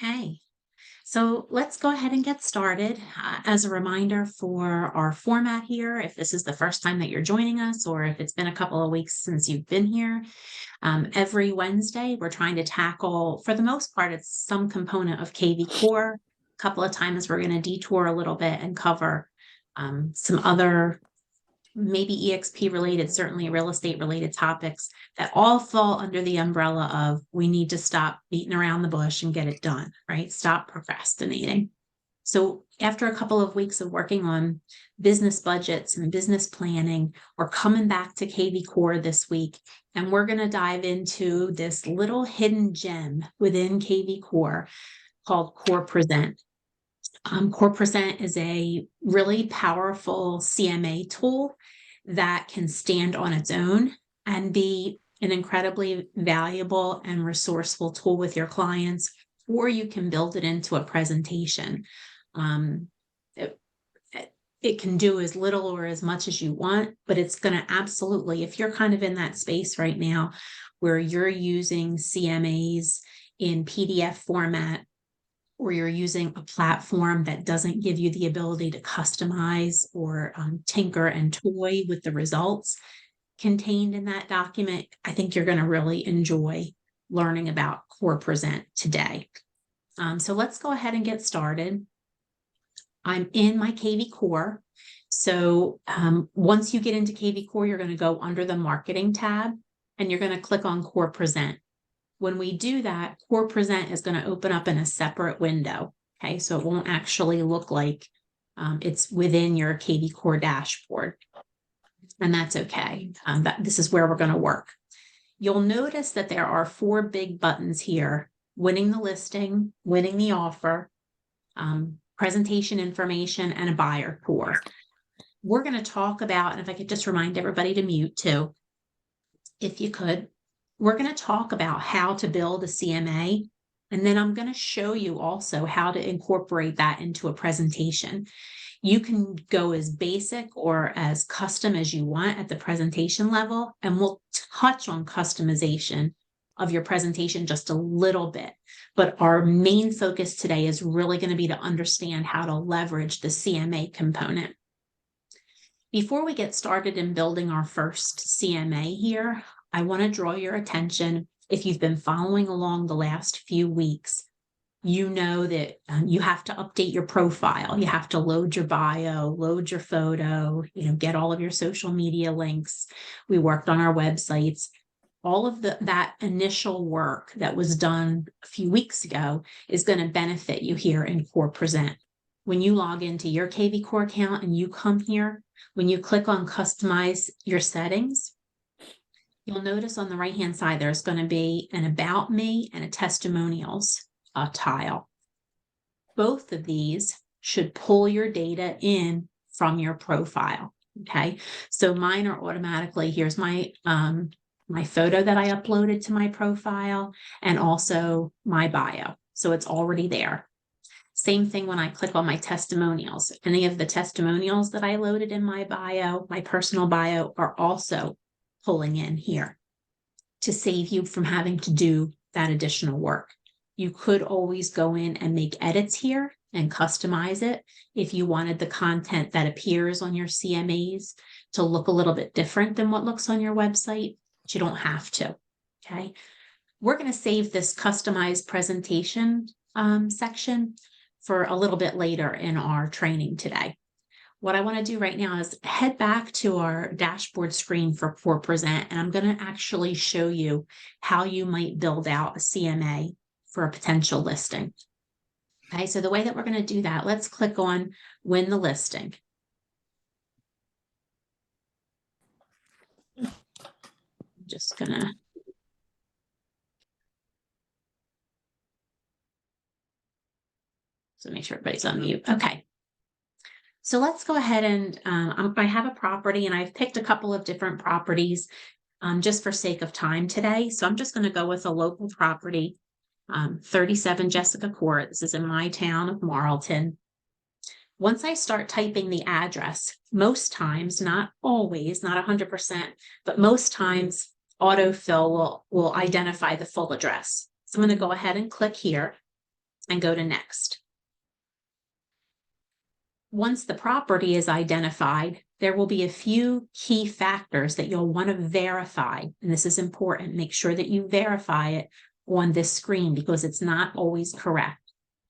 Okay, so let's go ahead and get started. As a reminder for our format here, if this is the first time that you're joining us, or if it's been a couple of weeks since you've been here, every Wednesday we're trying to tackle, for the most part, it's some component of kvCore. A couple of times we're going to detour a little bit and cover some other maybe EXP related, certainly real estate related topics that all fall under the umbrella of we need to stop beating around the bush and get it done, right? Stop procrastinating. So after a couple of weeks of working on business budgets and business planning, we're coming back to kvCore this week, and we're going to dive into this little hidden gem within kvCore called Core Present. Core Present is a really powerful CMA tool that can stand on its own and be an incredibly valuable and resourceful tool with your clients, or you can build it into a presentation. It can do as little or as much as you want, but it's going to absolutely, if you're kind of in that space right now where you're using CMAs in PDF format, or you're using a platform that doesn't give you the ability to customize or tinker and toy with the results contained in that document, I think you're going to really enjoy learning about Core Present today. So let's go ahead and get started. I'm in my kvCore. So once you get into kvCore, you're going to go under the Marketing tab, and you're going to click on Core Present. When we do that, Core Present is going to open up in a separate window. Okay, so it won't actually look like it's within your kvCore dashboard. And that's okay. This is where we're going to work. You'll notice that there are 4 big buttons here: winning the listing, winning the offer, presentation information, and a buyer tour. We're going to talk about, and if I could just remind everybody to mute too, if you could, we're going to talk about how to build a CMA, and then I'm going to show you also how to incorporate that into a presentation. You can go as basic or as custom as you want at the presentation level, and we'll touch on customization of your presentation just a little bit. But our main focus today is really going to be to understand how to leverage the CMA component. Before we get started in building our first CMA here, I want to draw your attention. If you've been following along the last few weeks, you know that you have to update your profile. You have to load your bio, load your photo, get all of your social media links. We worked on our websites. All of that initial work that was done a few weeks ago is going to benefit you here in Core Present. When you log into your kvCore account and you come here, when you click on Customize Your Settings, you'll notice on the right-hand side, there's going to be an About Me and a Testimonials tile. Both of these should pull your data in from your profile. Okay, so mine are automatically, here's my photo that I uploaded to my profile, and also my bio. So it's already there. Same thing when I click on my testimonials. Any of the testimonials that I loaded in my bio, my personal bio, are also pulling in here to save you from having to do that additional work. You could always go in and make edits here and customize it if you wanted the content that appears on your CMAs to look a little bit different than what looks on your website, but you don't have to. Okay, we're going to save this customized presentation section for a little bit later in our training today. What I want to do right now is head back to our dashboard screen for Core Present, and I'm going to actually show you how you might build out a CMA for a potential listing. Okay, so the way that we're going to do that, let's click on Win the Listing. I'm just going to make sure everybody's on mute. Okay. So let's go ahead and I have a property, and I've picked a couple of different properties just for sake of time today. So I'm just going to go with a local property, 37 Jessica Court. This is in my town of Marlton. Once I start typing the address, most times, not always, not 100%, but most times autofill will identify the full address. So I'm going to go ahead and click here. and go to next. Once the property is identified, there will be a few key factors that you'll want to verify. And this is important. Make sure that you verify it on this screen because it's not always correct.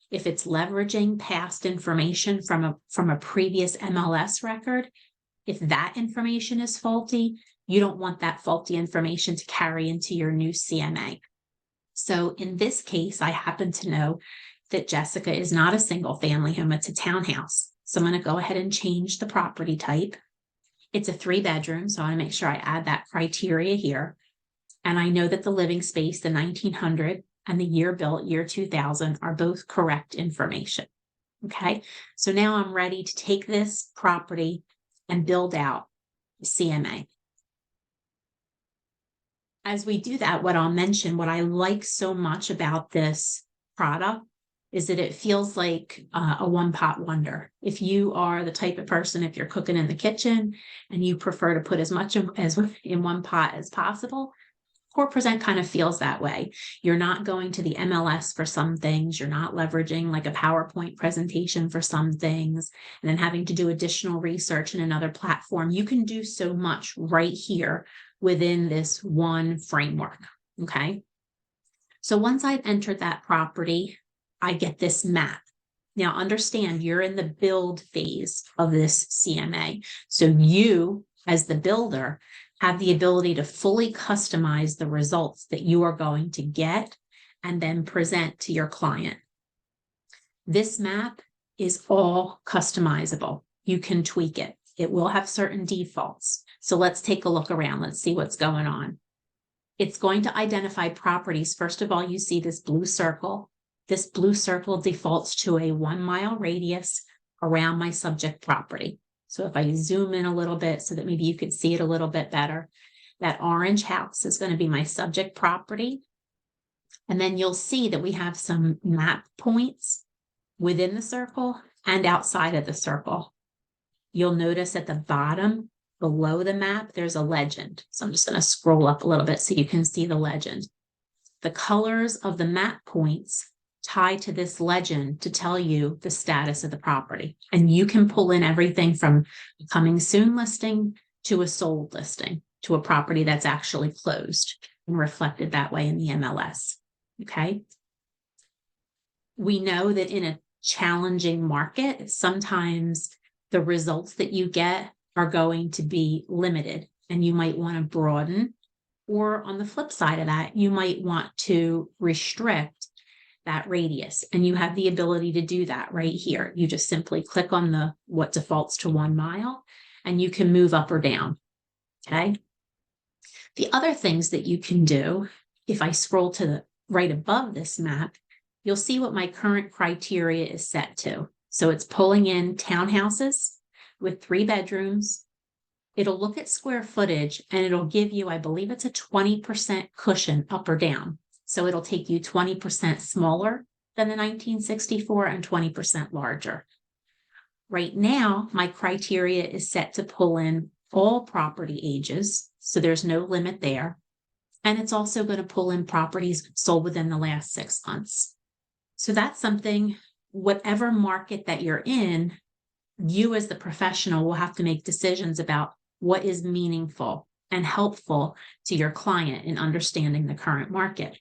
If it's leveraging past information from a previous MLS record, if that information is faulty, you don't want that faulty information to carry into your new CMA. So in this case, I happen to know that Jessica is not a single family home, it's a townhouse. So I'm going to go ahead and change the property type. It's a 3-bedroom, so I want to make sure I add that criteria here. And I know that the living space, the 1900 and the year built, year 2000, are both correct information. Okay, so now I'm ready to take this property and build out the CMA. As we do that, what I'll mention, what I like so much about this product is that it feels like a one-pot wonder. If you are the type of person, if you're cooking in the kitchen and you prefer to put as much as in one pot as possible, CorePresent kind of feels that way. You're not going to the MLS for some things. You're not leveraging like a PowerPoint presentation for some things and then having to do additional research in another platform. You can do so much right here within this one framework, okay? So once I've entered that property, I get this map. Now understand, you're in the build phase of this CMA. So you, as the builder, have the ability to fully customize the results that you are going to get and then present to your client. This map is all customizable. You can tweak it. It will have certain defaults. So let's take a look around. Let's see what's going on. It's going to identify properties. First of all, you see this blue circle. This blue circle defaults to a 1-mile radius around my subject property. So if I zoom in a little bit so that maybe you could see it a little bit better, that orange house is going to be my subject property. And then you'll see that we have some map points within the circle and outside of the circle. You'll notice at the bottom below the map, there's a legend. So I'm just going to scroll up a little bit so you can see the legend. The colors of the map points tie to this legend to tell you the status of the property. And you can pull in everything from a coming soon listing to a sold listing to a property that's actually closed and reflected that way in the MLS. Okay. We know that in a challenging market, sometimes the results that you get are going to be limited and you might want to broaden, or on the flip side of that, you might want to restrict that radius, and you have the ability to do that right here. You just simply click on the what defaults to 1 mile and you can move up or down. Okay. The other things that you can do, if I scroll to the right above this map, you'll see what my current criteria is set to. So it's pulling in townhouses with 3 bedrooms. It'll look at square footage and it'll give you, I believe it's a 20% cushion up or down. So it'll take you 20% smaller than the 1964 and 20% larger. Right now, my criteria is set to pull in all property ages, so there's no limit there. And it's also going to pull in properties sold within the last 6 months. So that's something, whatever market that you're in, you as the professional will have to make decisions about what is meaningful and helpful to your client in understanding the current market.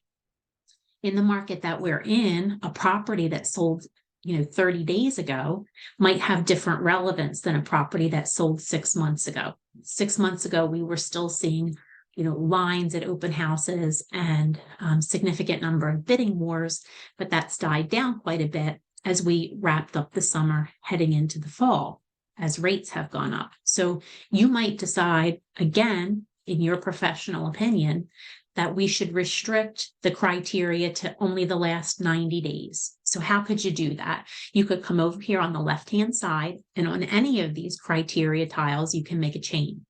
In the market that we're in, a property that sold 30 days ago might have different relevance than a property that sold 6 months ago. 6 months ago, we were still seeing, lines at open houses and significant number of bidding wars, but that's died down quite a bit as we wrapped up the summer heading into the fall, as rates have gone up. So you might decide, again, in your professional opinion, that we should restrict the criteria to only the last 90 days. So how could you do that? You could come over here on the left-hand side, and on any of these criteria tiles, you can make a chain.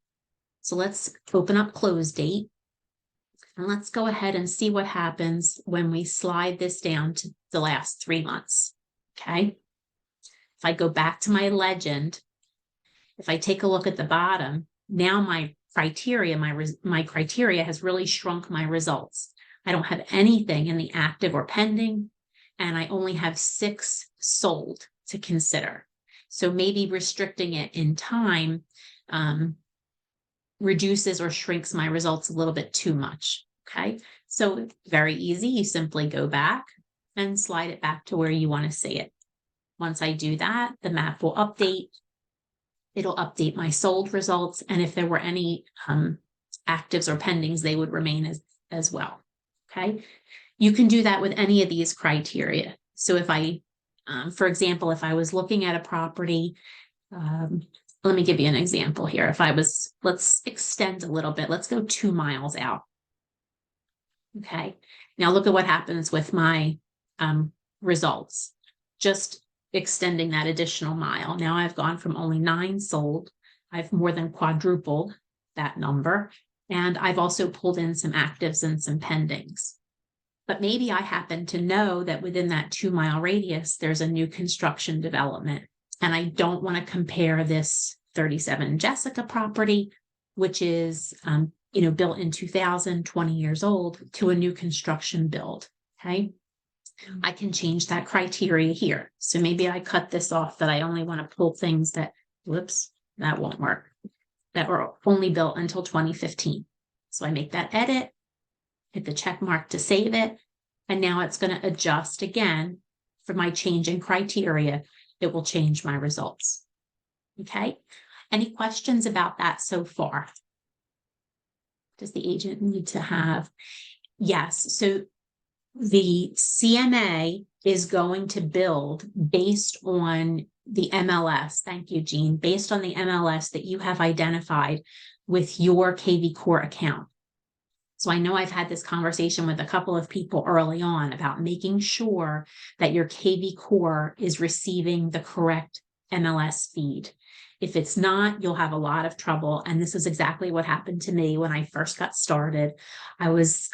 So let's open up close date, and let's go ahead and see what happens when we slide this down to the last 3 months. Okay. If I go back to my legend, if I take a look at the bottom, now my criteria, my criteria has really shrunk my results. I don't have anything in the active or pending, and I only have 6 sold to consider. So maybe restricting it in time reduces or shrinks my results a little bit too much. Okay, so very easy. You simply go back and slide it back to where you want to see it. Once I do that, the map will update. It'll update my sold results. And if there were any actives or pendings, they would remain as well. Okay, you can do that with any of these criteria. So if I, for example, if I was looking at a property, let me give you an example here. If I was, let's extend a little bit. Let's go 2 miles out. Okay, now look at what happens with my results. Just extending that additional mile. Now I've gone from only 9 sold. I've more than quadrupled that number. And I've also pulled in some actives and some pendings. But maybe I happen to know that within that 2-mile radius, there's a new construction development. And I don't want to compare this 37 Jessica property, which is built in 2000, 20 years old, to a new construction build. Okay, I can change that criteria here. So maybe I cut this off, that I only want to pull things that, whoops, that won't work, that were only built until 2015. So I make that edit, hit the check mark to save it, and now it's going to adjust again for my change in criteria. It will change my results. Okay, any questions about that so far? Does the agent need to have? Yes, so the CMA is going to build based on the MLS. Thank you, Jean. Based on the MLS that you have identified with your kvCore account. So I know I've had this conversation with a couple of people early on about making sure that your kvCore is receiving the correct MLS feed. If it's not, you'll have a lot of trouble. And this is exactly what happened to me when I first got started. I was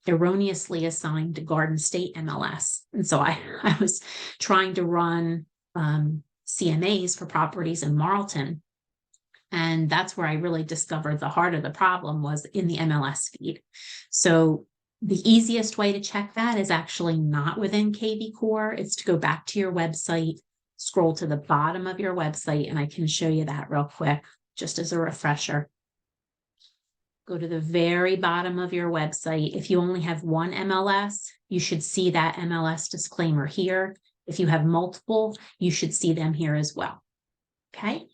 erroneously assigned to Garden State MLS. And so I was trying to run CMAs for properties in Marlton. And that's where I really discovered the heart of the problem was in the MLS feed. So the easiest way to check that is actually not within kvCore. It's to go back to your website, scroll to the bottom of your website, and I can show you that real quick, just as a refresher. Go to the very bottom of your website. If you only have one MLS, you should see that MLS disclaimer here. If you have multiple, you should see them here as well. Okay.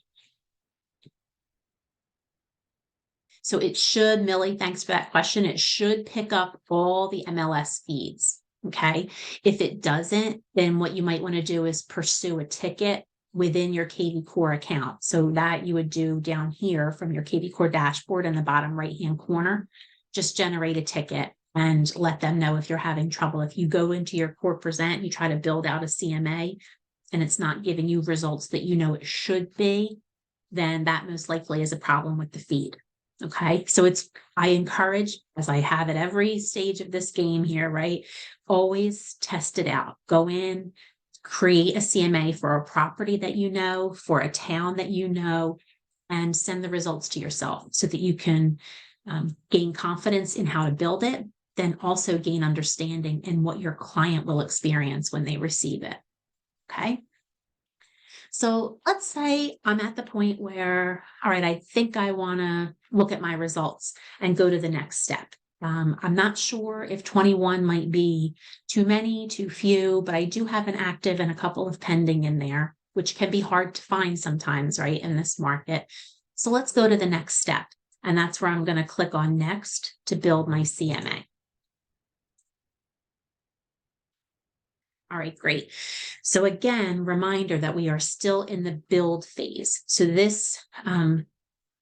So it should, Millie, thanks for that question. It should pick up all the MLS feeds. Okay. If it doesn't, then what you might want to do is pursue a ticket within your kvCore account. So that you would do down here from your kvCore dashboard in the bottom right-hand corner, just generate a ticket and let them know if you're having trouble. If you go into your Core Present, you try to build out a CMA and it's not giving you results that you know it should be, then that most likely is a problem with the feed. Okay, so I encourage, as I have at every stage of this game here, right? Always test it out. Go in, create a CMA for a property that you know, for a town that you know, and send the results to yourself so that you can gain confidence in how to build it, then also gain understanding in what your client will experience when they receive it. Okay. So let's say I'm at the point where, all right, I think I want to look at my results and go to the next step. I'm not sure if 21 might be too many, too few, but I do have an active and a couple of pending in there, which can be hard to find sometimes, right, in this market. So let's go to the next step. And that's where I'm going to click on next to build my CMA. All right, great. So again, reminder that we are still in the build phase. So this,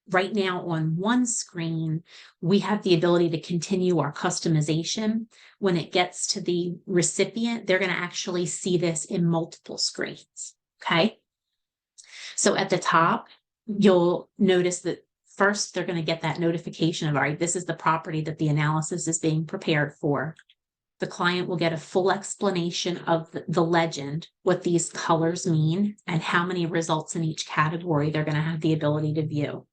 right now on one screen, we have the ability to continue our customization. When it gets to the recipient, they're going to actually see this in multiple screens. Okay. So at the top, you'll notice that first, they're going to get that notification of, all right, this is the property that the analysis is being prepared for. The client will get a full explanation of the legend, what these colors mean, and how many results in each category they're going to have the ability to view.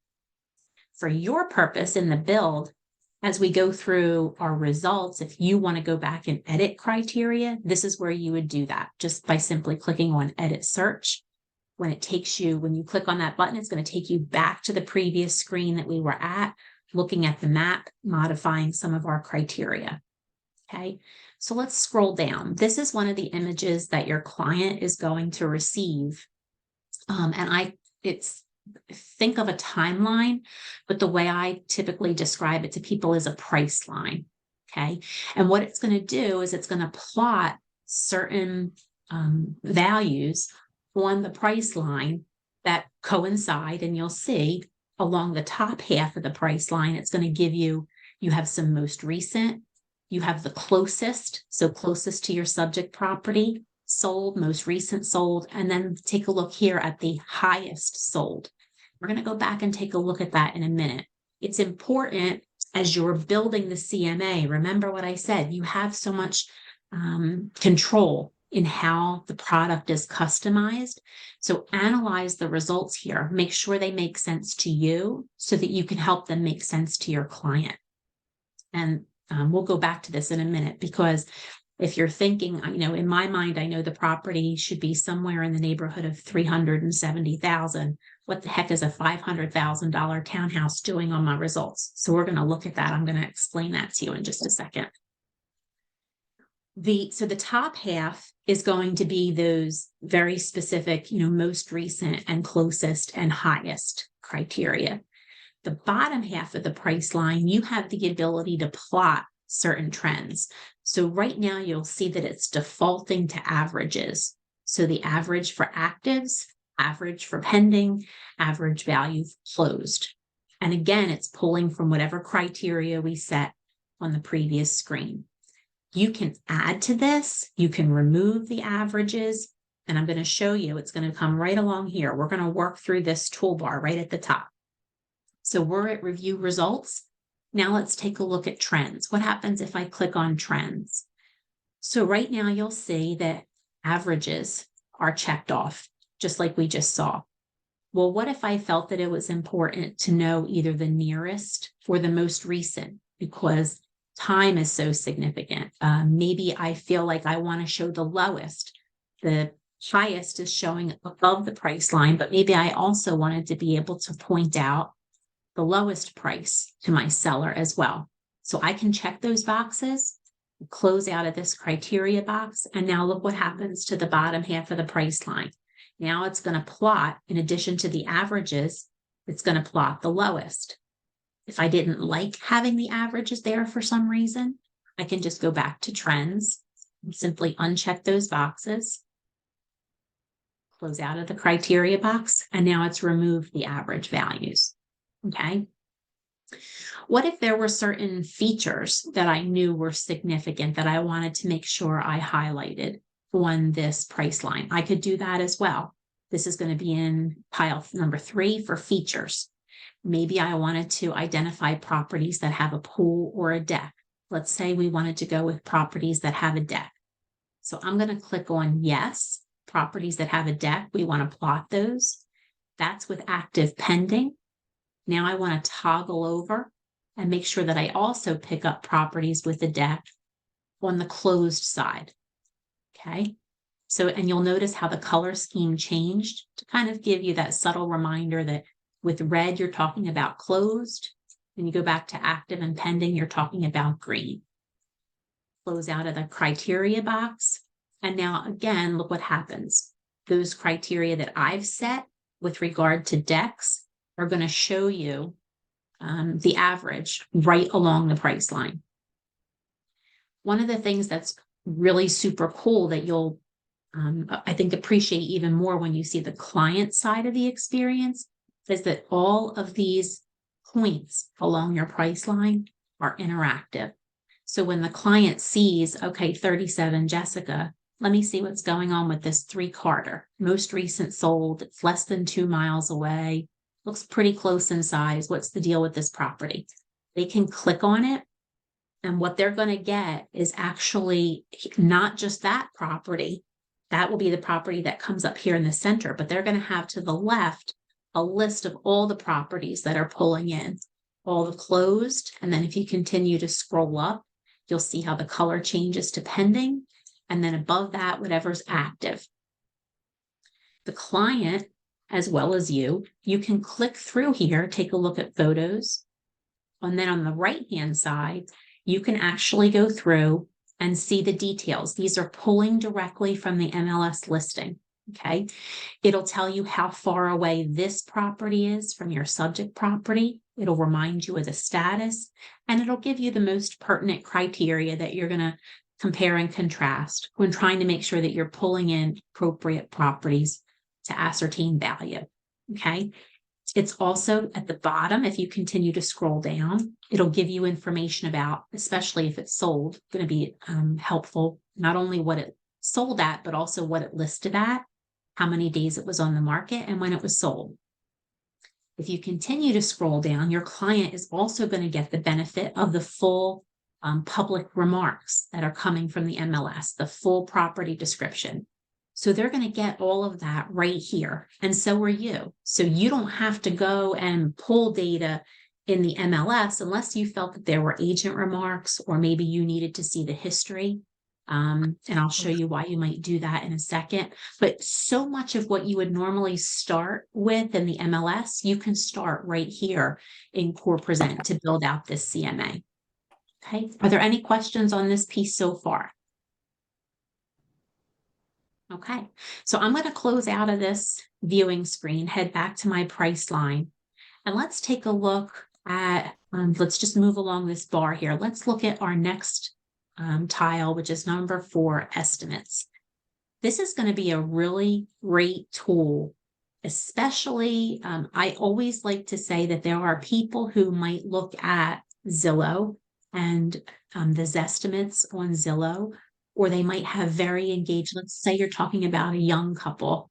For your purpose in the build, as we go through our results, if you want to go back and edit criteria, this is where you would do that just by simply clicking on edit search. When you click on that button, it's going to take you back to the previous screen that we were at, looking at the map, modifying some of our criteria. Okay, so let's scroll down. This is one of the images that your client is going to receive. Think of a timeline, but the way I typically describe it to people is a price line. Okay, and what it's going to do is it's going to plot certain values on the price line that coincide, and you'll see along the top half of the price line, it's going to give you have some most recent, you have the closest, so closest to your subject property, sold, most recent sold, and then take a look here at the highest sold. We're going to go back and take a look at that in a minute. It's important as you're building the CMA. Remember what I said, you have so much control in how the product is customized. So analyze the results here. Make sure they make sense to you so that you can help them make sense to your client. And we'll go back to this in a minute, because if you're thinking, in my mind, I know the property should be somewhere in the neighborhood of $370,000. What the heck is a $500,000 townhouse doing on my results? So we're going to look at that. I'm going to explain that to you in just a second. So the top half is going to be those very specific, most recent and closest and highest criteria. The bottom half of the price line, you have the ability to plot certain trends. So right now you'll see that it's defaulting to averages. So the average for actives, average for pending, average value closed. And again, it's pulling from whatever criteria we set on the previous screen. You can add to this, you can remove the averages, and I'm going to show you, it's going to come right along here. We're going to work through this toolbar right at the top. So we're at review results. Now let's take a look at trends. What happens if I click on trends? So right now you'll see that averages are checked off, just like we just saw. Well, what if I felt that it was important to know either the nearest or the most recent, because time is so significant? Maybe I feel like I want to show the lowest. The highest is showing above the price line, but maybe I also wanted to be able to point out the lowest price to my seller as well. So I can check those boxes, close out of this criteria box, and now look what happens to the bottom half of the price line. Now it's going to plot, in addition to the averages, it's going to plot the lowest. If I didn't like having the averages there for some reason, I can just go back to trends and simply uncheck those boxes, close out of the criteria box, and now it's removed the average values. Okay. What if there were certain features that I knew were significant that I wanted to make sure I highlighted on this price line? I could do that as well. This is going to be in pile number 3 for features. Maybe I wanted to identify properties that have a pool or a deck. Let's say we wanted to go with properties that have a deck. So I'm going to click on yes, properties that have a deck. We want to plot those. That's with active pending. Now I want to toggle over and make sure that I also pick up properties with a deck on the closed side. Okay. So, and you'll notice how the color scheme changed to kind of give you that subtle reminder that with red, you're talking about closed. When you go back to active and pending, you're talking about green. Close out of the criteria box. And now again, look what happens. Those criteria that I've set with regard to decks are going to show you the average right along the price line. One of the things that's really super cool that you'll, I think, appreciate even more when you see the client side of the experience is that all of these points along your price line are interactive. So when the client sees, okay, 37 Jessica, let me see what's going on with this 3 Carter. Most recent sold, it's less than 2 miles away, looks pretty close in size. What's the deal with this property? They can click on it, and what they're going to get is actually not just that property. That will be the property that comes up here in the center, but they're going to have to the left a list of all the properties that are pulling in. all the closed. And then if you continue to scroll up, you'll see how the color changes to pending. And then above that, whatever's active. The client, as well as you can click through here, take a look at photos. And then on the right-hand side, you can actually go through and see the details. These are pulling directly from the MLS listing, okay? It'll tell you how far away this property is from your subject property. It'll remind you of the status, and it'll give you the most pertinent criteria that you're gonna compare and contrast when trying to make sure that you're pulling in appropriate properties to ascertain value, okay? It's also at the bottom, if you continue to scroll down, it'll give you information about, especially if it's sold, going to be helpful, not only what it sold at, but also what it listed at, how many days it was on the market, and when it was sold. If you continue to scroll down, your client is also going to get the benefit of the full public remarks that are coming from the MLS, the full property description. So they're going to get all of that right here. And so are you. So you don't have to go and pull data in the MLS unless you felt that there were agent remarks, or maybe you needed to see the history. And I'll show you why you might do that in a second. But so much of what you would normally start with in the MLS, you can start right here in Core Present to build out this CMA. Okay. Are there any questions on this piece so far? Okay, so I'm going to close out of this viewing screen, head back to my price line, and let's take a look at, let's just move along this bar here. Let's look at our next tile, which is number 4, estimates. This is going to be a really great tool, especially, I always like to say that there are people who might look at Zillow and the Zestimates on Zillow, or they might have very engaged, let's say you're talking about a young couple,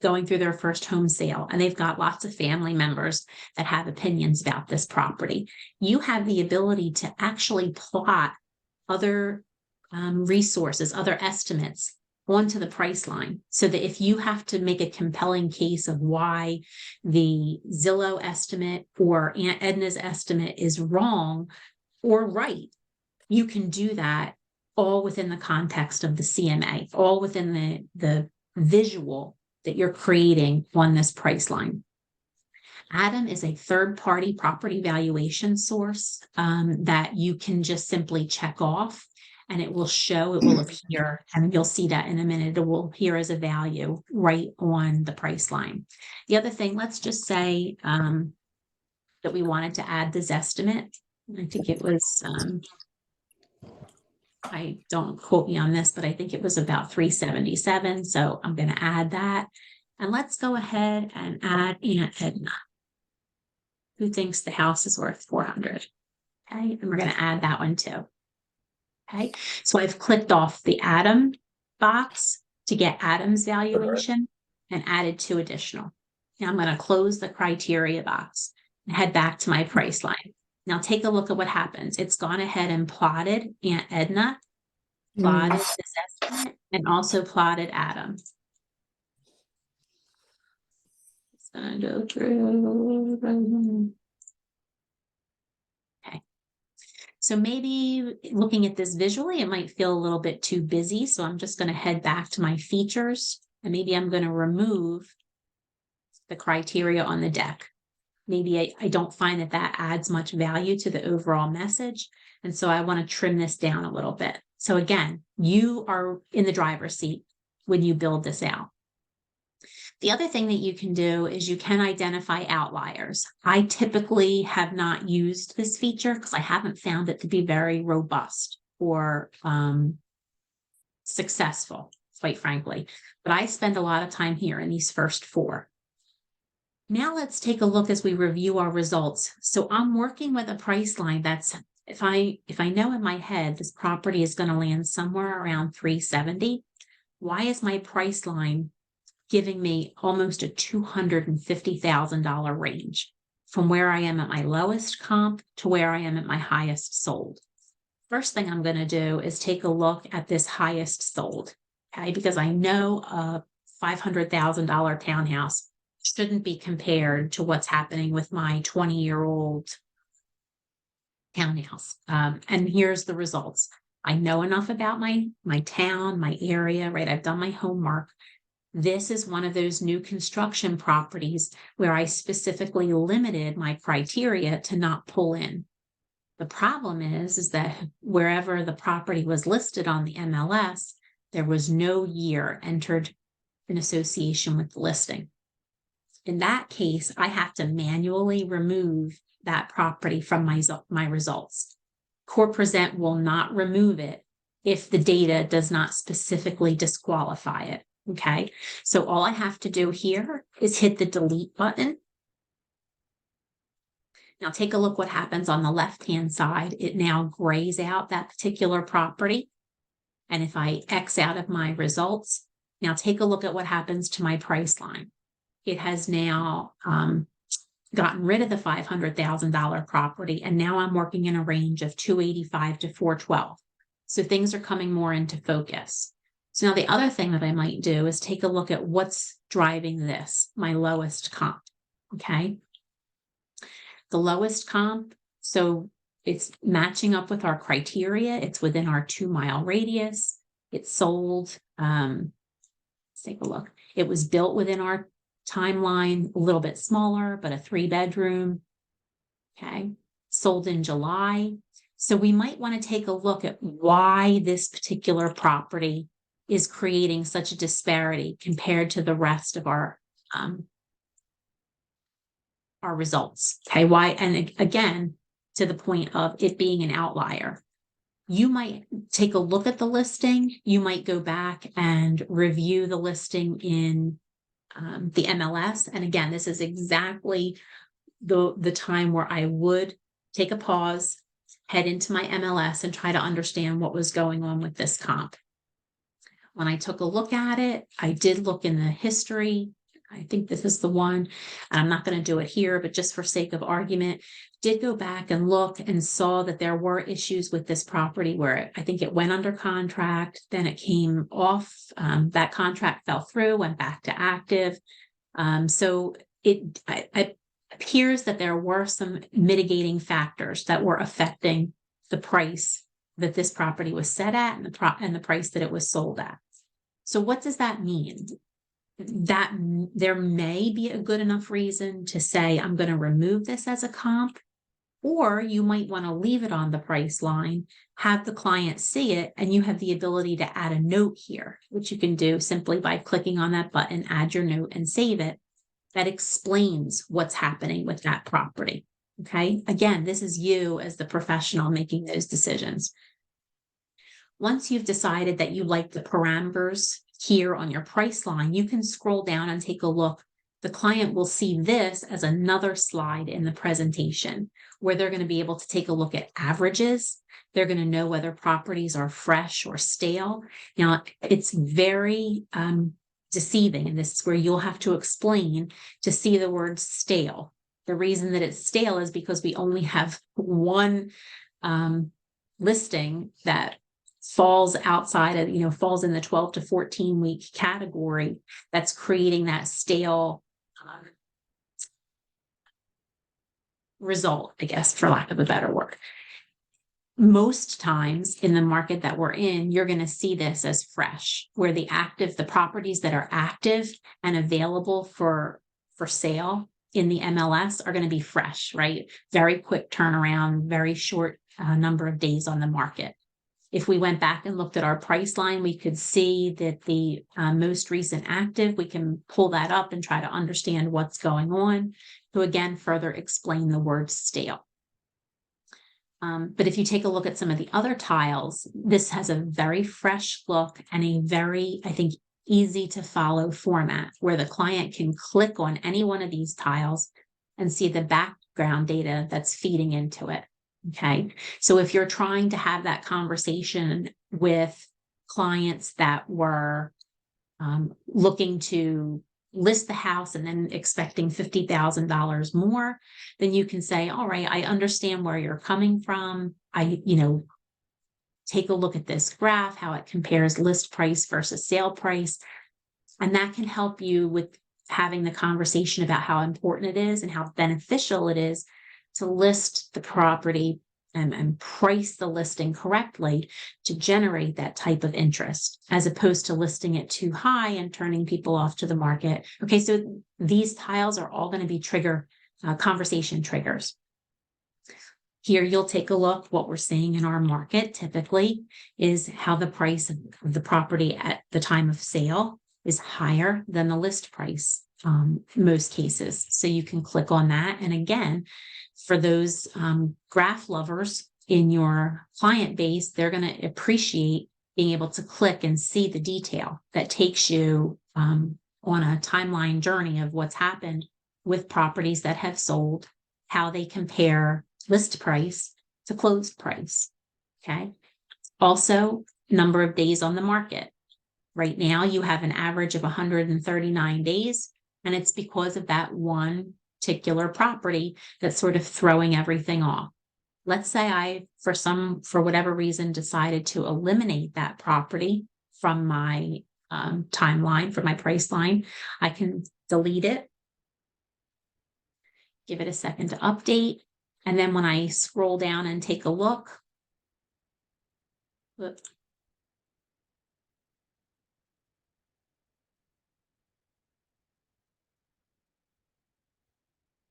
going through their first home sale, and they've got lots of family members that have opinions about this property. You have the ability to actually plot other resources, other estimates onto the price line, so that if you have to make a compelling case of why the Zillow estimate or Aunt Edna's estimate is wrong or right, you can do that all within the context of the CMA, all within the visual that you're creating on this price line. Adam is a third-party property valuation source that you can just simply check off, and it will appear, and you'll see that in a minute, it will appear as a value right on the price line. The other thing, let's just say that we wanted to add this estimate. I think it was... I don't quote me on this, but I think it was about 377. So I'm going to add that. And let's go ahead and add Aunt Edna, who thinks the house is worth 400. Okay. And we're going to add that one too. Okay. So I've clicked off the Adam box to get Adam's valuation and added 2 additional. Now I'm going to close the criteria box and head back to my price line. Now take a look at what happens. It's gone ahead and plotted Aunt Edna, plotted this estimate, and also plotted Adam. It's going to go through. Okay. So maybe looking at this visually, it might feel a little bit too busy. So I'm just going to head back to my features, and maybe I'm going to remove the criteria on the deck. Maybe I don't find that adds much value to the overall message. And so I want to trim this down a little bit. So again, you are in the driver's seat when you build this out. The other thing that you can do is you can identify outliers. I typically have not used this feature because I haven't found it to be very robust or successful, quite frankly. But I spend a lot of time here in these first 4. Now let's take a look as we review our results. So I'm working with a price line that's, if I know in my head this property is going to land somewhere around 370, why is my price line giving me almost a $250,000 range from where I am at my lowest comp to where I am at my highest sold? First thing I'm going to do is take a look at this highest sold, okay? Because I know a $500,000 townhouse shouldn't be compared to what's happening with my 20-year-old townhouse. And here's the results. I know enough about my town, my area, right? I've done my homework. This is one of those new construction properties where I specifically limited my criteria to not pull in. The problem is that wherever the property was listed on the MLS, there was no year entered in association with the listing. In that case, I have to manually remove that property from my results. Core Present will not remove it if the data does not specifically disqualify it. Okay, so all I have to do here is hit the delete button. Now take a look what happens on the left-hand side. It now grays out that particular property. And if I X out of my results, now take a look at what happens to my price line. It has now gotten rid of the $500,000 property, and now I'm working in a range of 285 to 412. So things are coming more into focus. So now the other thing that I might do is take a look at what's driving this, my lowest comp, okay? The lowest comp, so it's matching up with our criteria. It's within our 2-mile radius. It's sold, let's take a look. It was built within our timeline, a little bit smaller, but a 3-bedroom, okay? Sold in July. So we might want to take a look at why this particular property is creating such a disparity compared to the rest of our results. Okay, why? And again, to the point of it being an outlier, you might take a look at the listing. You might go back and review the listing in the MLS. And again, this is exactly the time where I would take a pause, head into my MLS, and try to understand what was going on with this comp. When I took a look at it, I did look in the history. I think this is the one, and I'm not going to do it here, but just for sake of argument, did go back and look and saw that there were issues with this property where I think it went under contract, then it came off, that contract fell through, went back to active. So it appears that there were some mitigating factors that were affecting the price that this property was set at and the price that it was sold at. So what does that mean? That there may be a good enough reason to say, I'm going to remove this as a comp, or you might want to leave it on the price line, have the client see it, and you have the ability to add a note here, which you can do simply by clicking on that button, add your note and save it. That explains what's happening with that property. Okay. Again, this is you as the professional making those decisions. Once you've decided that you like the parameters here on your price line, you can scroll down and take a look. The client will see this as another slide in the presentation where they're going to be able to take a look at averages. They're going to know whether properties are fresh or stale. Now, it's very deceiving, and this is where you'll have to explain to see the word stale. The reason that it's stale is because we only have one listing that falls outside of, falls in the 12 to 14 week category that's creating that stale result, I guess, for lack of a better word. Most times in the market that we're in, you're going to see this as fresh, where the properties that are active and available for sale in the MLS are going to be fresh, right? Very quick turnaround, very short number of days on the market. If we went back and looked at our price line, we could see that the most recent active, we can pull that up and try to understand what's going on to, again, further explain the word stale. But if you take a look at some of the other tiles, this has a very fresh look and a very, I think, easy to follow format where the client can click on any one of these tiles and see the background data that's feeding into it. Okay. So if you're trying to have that conversation with clients that were looking to list the house and then expecting $50,000 more, then you can say, all right, I understand where you're coming from. Take a look at this graph, how it compares list price versus sale price. And that can help you with having the conversation about how important it is and how beneficial it is to list the property and price the listing correctly to generate that type of interest, as opposed to listing it too high and turning people off to the market. Okay, so these tiles are all going to be conversation triggers. Here, you'll take a look. What we're seeing in our market typically is how the price of the property at the time of sale is higher than the list price in most cases. So you can click on that. And again, for those graph lovers in your client base, they're going to appreciate being able to click and see the detail that takes you on a timeline journey of what's happened with properties that have sold, how they compare list price to closed price. Okay. Also, number of days on the market. Right now, you have an average of 139 days, and it's because of that one particular property that's sort of throwing everything off. Let's say I, for whatever reason, decided to eliminate that property from my timeline, from my price line. I can delete it, give it a second to update. And then when I scroll down and take a look,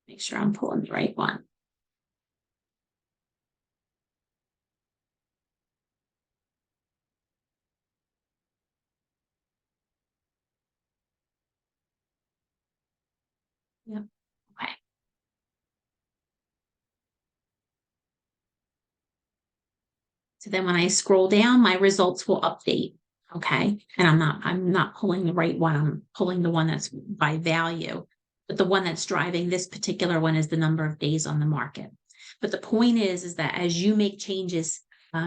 make sure I'm pulling the right one. Yep. Okay. So then when I scroll down, my results will update. Okay. And I'm not pulling the right one. I'm pulling the one that's by value, but the one that's driving this particular one is the number of days on the market. But the point is that as you make changes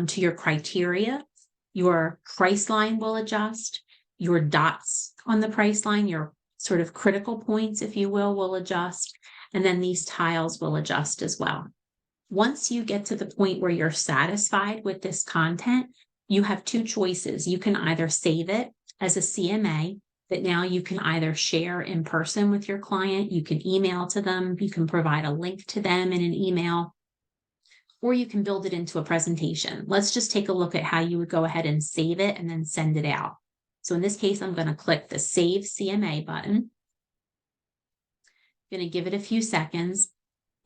to your criteria, your price line will adjust, your dots on the price line, your sort of critical points, if you will adjust. And then these tiles will adjust as well. Once you get to the point where you're satisfied with this content, you have two choices. You can either save it as a CMA that now you can either share in person with your client, you can email to them, you can provide a link to them in an email, or you can build it into a presentation. Let's just take a look at how you would go ahead and save it and then send it out. So in this case, I'm going to click the Save CMA button. I'm going to give it a few seconds.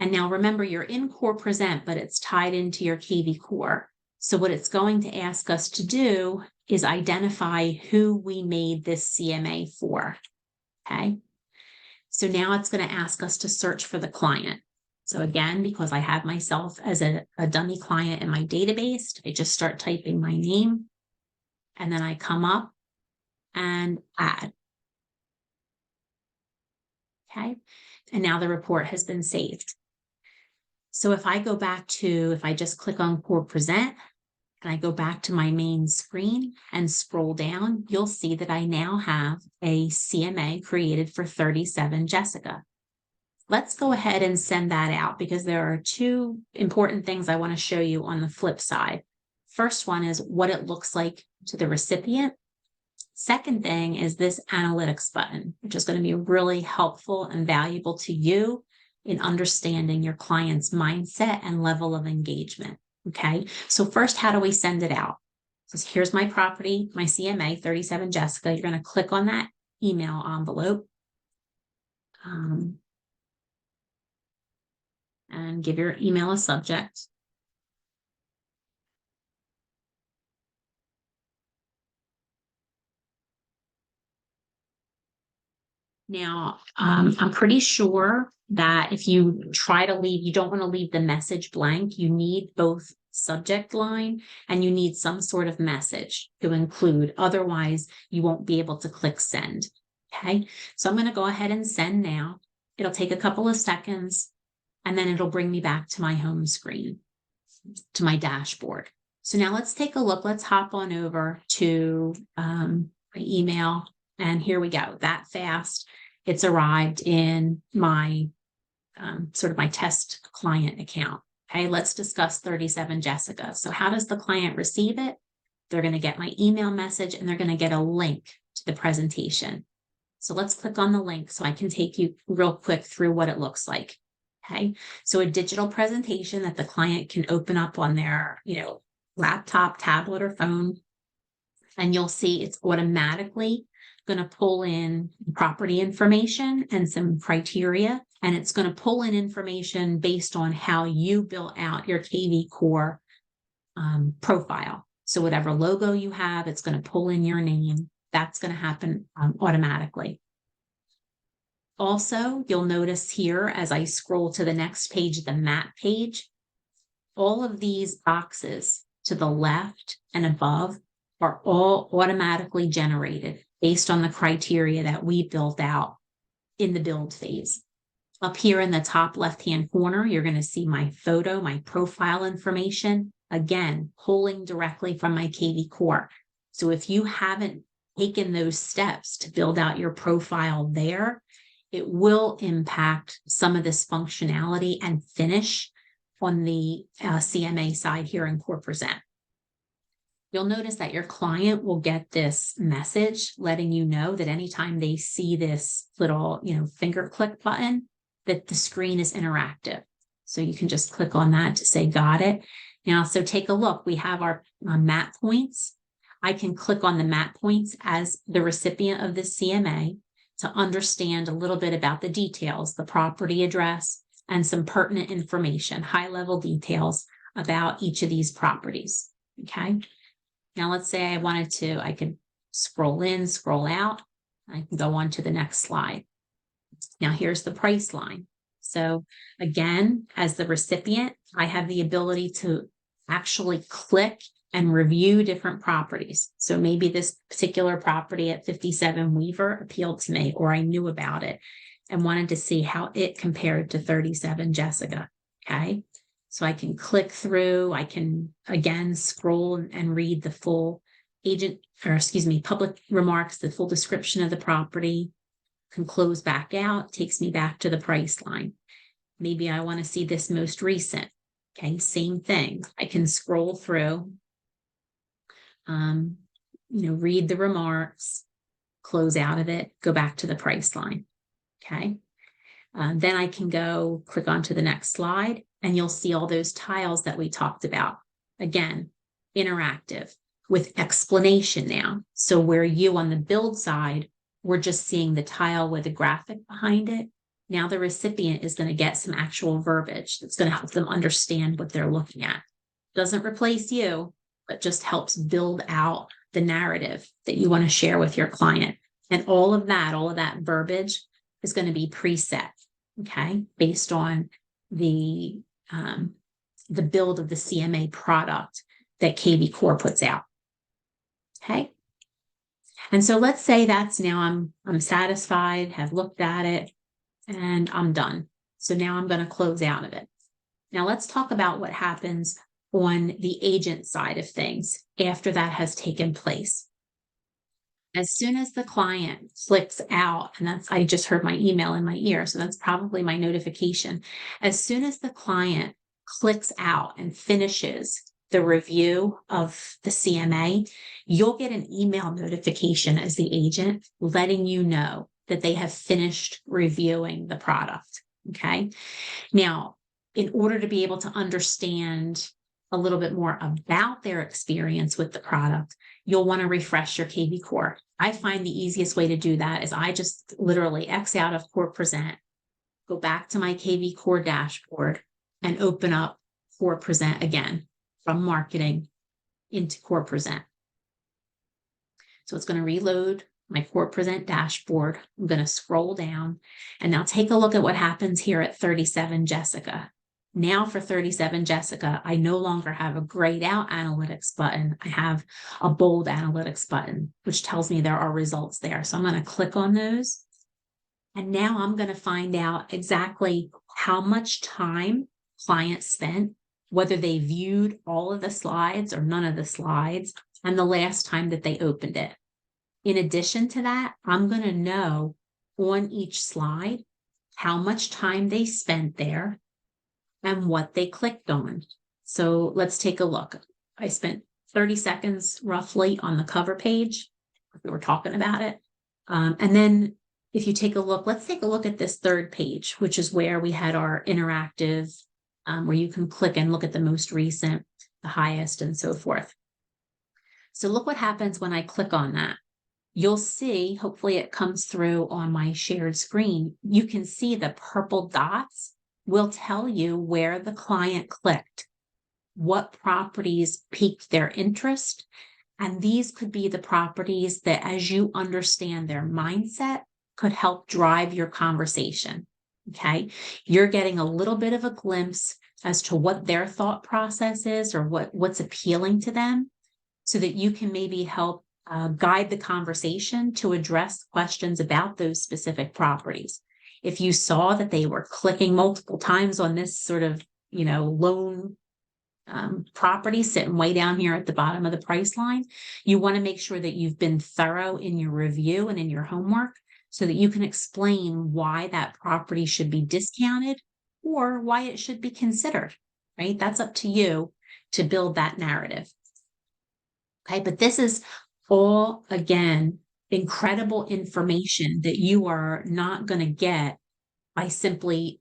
And now remember, you're in Core Present, but it's tied into your kvCore. So what it's going to ask us to do is identify who we made this CMA for. Okay. So now it's going to ask us to search for the client. So again, because I have myself as a dummy client in my database, I just start typing my name and then I come up and add. Okay. And now the report has been saved. So if I just click on Core Present and I go back to my main screen and scroll down, you'll see that I now have a CMA created for 37 Jessica. Let's go ahead and send that out because there are two important things I want to show you on the flip side. First one is what it looks like to the recipient. Second thing is this analytics button, which is going to be really helpful and valuable to you in understanding your client's mindset and level of engagement. Okay. So first, how do we send it out? So here's my property, my CMA, 37 Jessica. You're going to click on that email envelope and give your email a subject. Now, I'm pretty sure that if you try to leave, you don't want to leave the message blank. You need both subject line and you need some sort of message to include. Otherwise, you won't be able to click send. Okay, so I'm going to go ahead and send now. It'll take a couple of seconds and then it'll bring me back to my home screen, to my dashboard. So now let's take a look. Let's hop on over to my email. And here we go, that fast. It's arrived in my sort of my test client account. Okay, let's discuss 37 Jessica. So how does the client receive it? They're going to get my email message and they're going to get a link to the presentation. So let's click on the link so I can take you real quick through what it looks like. Okay. So a digital presentation that the client can open up on their, laptop, tablet, or phone. And you'll see it's automatically going to pull in property information and some criteria. And it's going to pull in information based on how you built out your kvCore profile. So whatever logo you have, it's going to pull in your name. That's going to happen automatically. Also, you'll notice here as I scroll to the next page, the map page, all of these boxes to the left and above are all automatically generated based on the criteria that we built out in the build phase. Up here in the top left-hand corner, you're going to see my photo, my profile information, again, pulling directly from my kvCore. So if you haven't taken those steps to build out your profile there, it will impact some of this functionality and finish on the CMA side here in Core Present. You'll notice that your client will get this message letting you know that anytime they see this little, finger click button, that the screen is interactive. So you can just click on that to say, got it. Now, so take a look. We have our map points. I can click on the map points as the recipient of the CMA to understand a little bit about the details, the property address, and some pertinent information, high-level details about each of these properties, okay? Now, let's say I could scroll in, scroll out. I can go on to the next slide. Now, here's the price line. So again, as the recipient, I have the ability to actually click and review different properties. So maybe this particular property at 57 Weaver appealed to me, or I knew about it and wanted to see how it compared to 37 Jessica. Okay. So I can click through, I can again scroll and read the full public remarks, the full description of the property, can close back out, takes me back to the price line. Maybe I want to see this most recent. Okay, same thing. I can scroll through, read the remarks, close out of it, go back to the price line. Okay. Then I can go click onto the next slide and you'll see all those tiles that we talked about. Again, interactive with explanation now. So where you on the build side, we're just seeing the tile with a graphic behind it. Now the recipient is going to get some actual verbiage that's going to help them understand what they're looking at. Doesn't replace you, but just helps build out the narrative that you want to share with your client. And all of that verbiage is going to be preset, okay, based on the build of the CMA product that kvCore puts out. Okay. And so let's say that's now I'm satisfied, have looked at it, and I'm done. So now I'm going to close out of it. Now let's talk about what happens on the agent side of things after that has taken place. As soon as the client clicks out, and I just heard my email in my ear, so that's probably my notification. As soon as the client clicks out and finishes the review of the CMA, you'll get an email notification as the agent letting you know that they have finished reviewing the product. Okay. Now, in order to be able to understand a little bit more about their experience with the product, you'll want to refresh your kvCore. I find the easiest way to do that is I just literally X out of Core Present, go back to my kvCore dashboard and open up Core Present again from marketing into Core Present. So it's going to reload my Core Present dashboard. I'm going to scroll down and now take a look at what happens here at 37 Jessica. Now for 37 Jessica, I no longer have a grayed out analytics button. I have a bold analytics button, which tells me there are results there. So I'm going to click on those. And now I'm going to find out exactly how much time clients spent, whether they viewed all of the slides or none of the slides, and the last time that they opened it. In addition to that, I'm going to know on each slide how much time they spent there and what they clicked on. So let's take a look. I spent 30 seconds roughly on the cover page. We were talking about it. And then if you take a look, let's take a look at this third page, which is where we had our interactive, where you can click and look at the most recent, the highest, and so forth. So look what happens when I click on that. You'll see, hopefully it comes through on my shared screen. You can see the purple dots will tell you where the client clicked, what properties piqued their interest. And these could be the properties that, as you understand their mindset, could help drive your conversation. Okay. You're getting a little bit of a glimpse as to what their thought process is or what's appealing to them, so that you can maybe help guide the conversation to address questions about those specific properties. If you saw that they were clicking multiple times on this sort of, loan property sitting way down here at the bottom of the price line, you want to make sure that you've been thorough in your review and in your homework so that you can explain why that property should be discounted or why it should be considered, right? That's up to you to build that narrative. Okay, but this is all, again, incredible information that you are not going to get by simply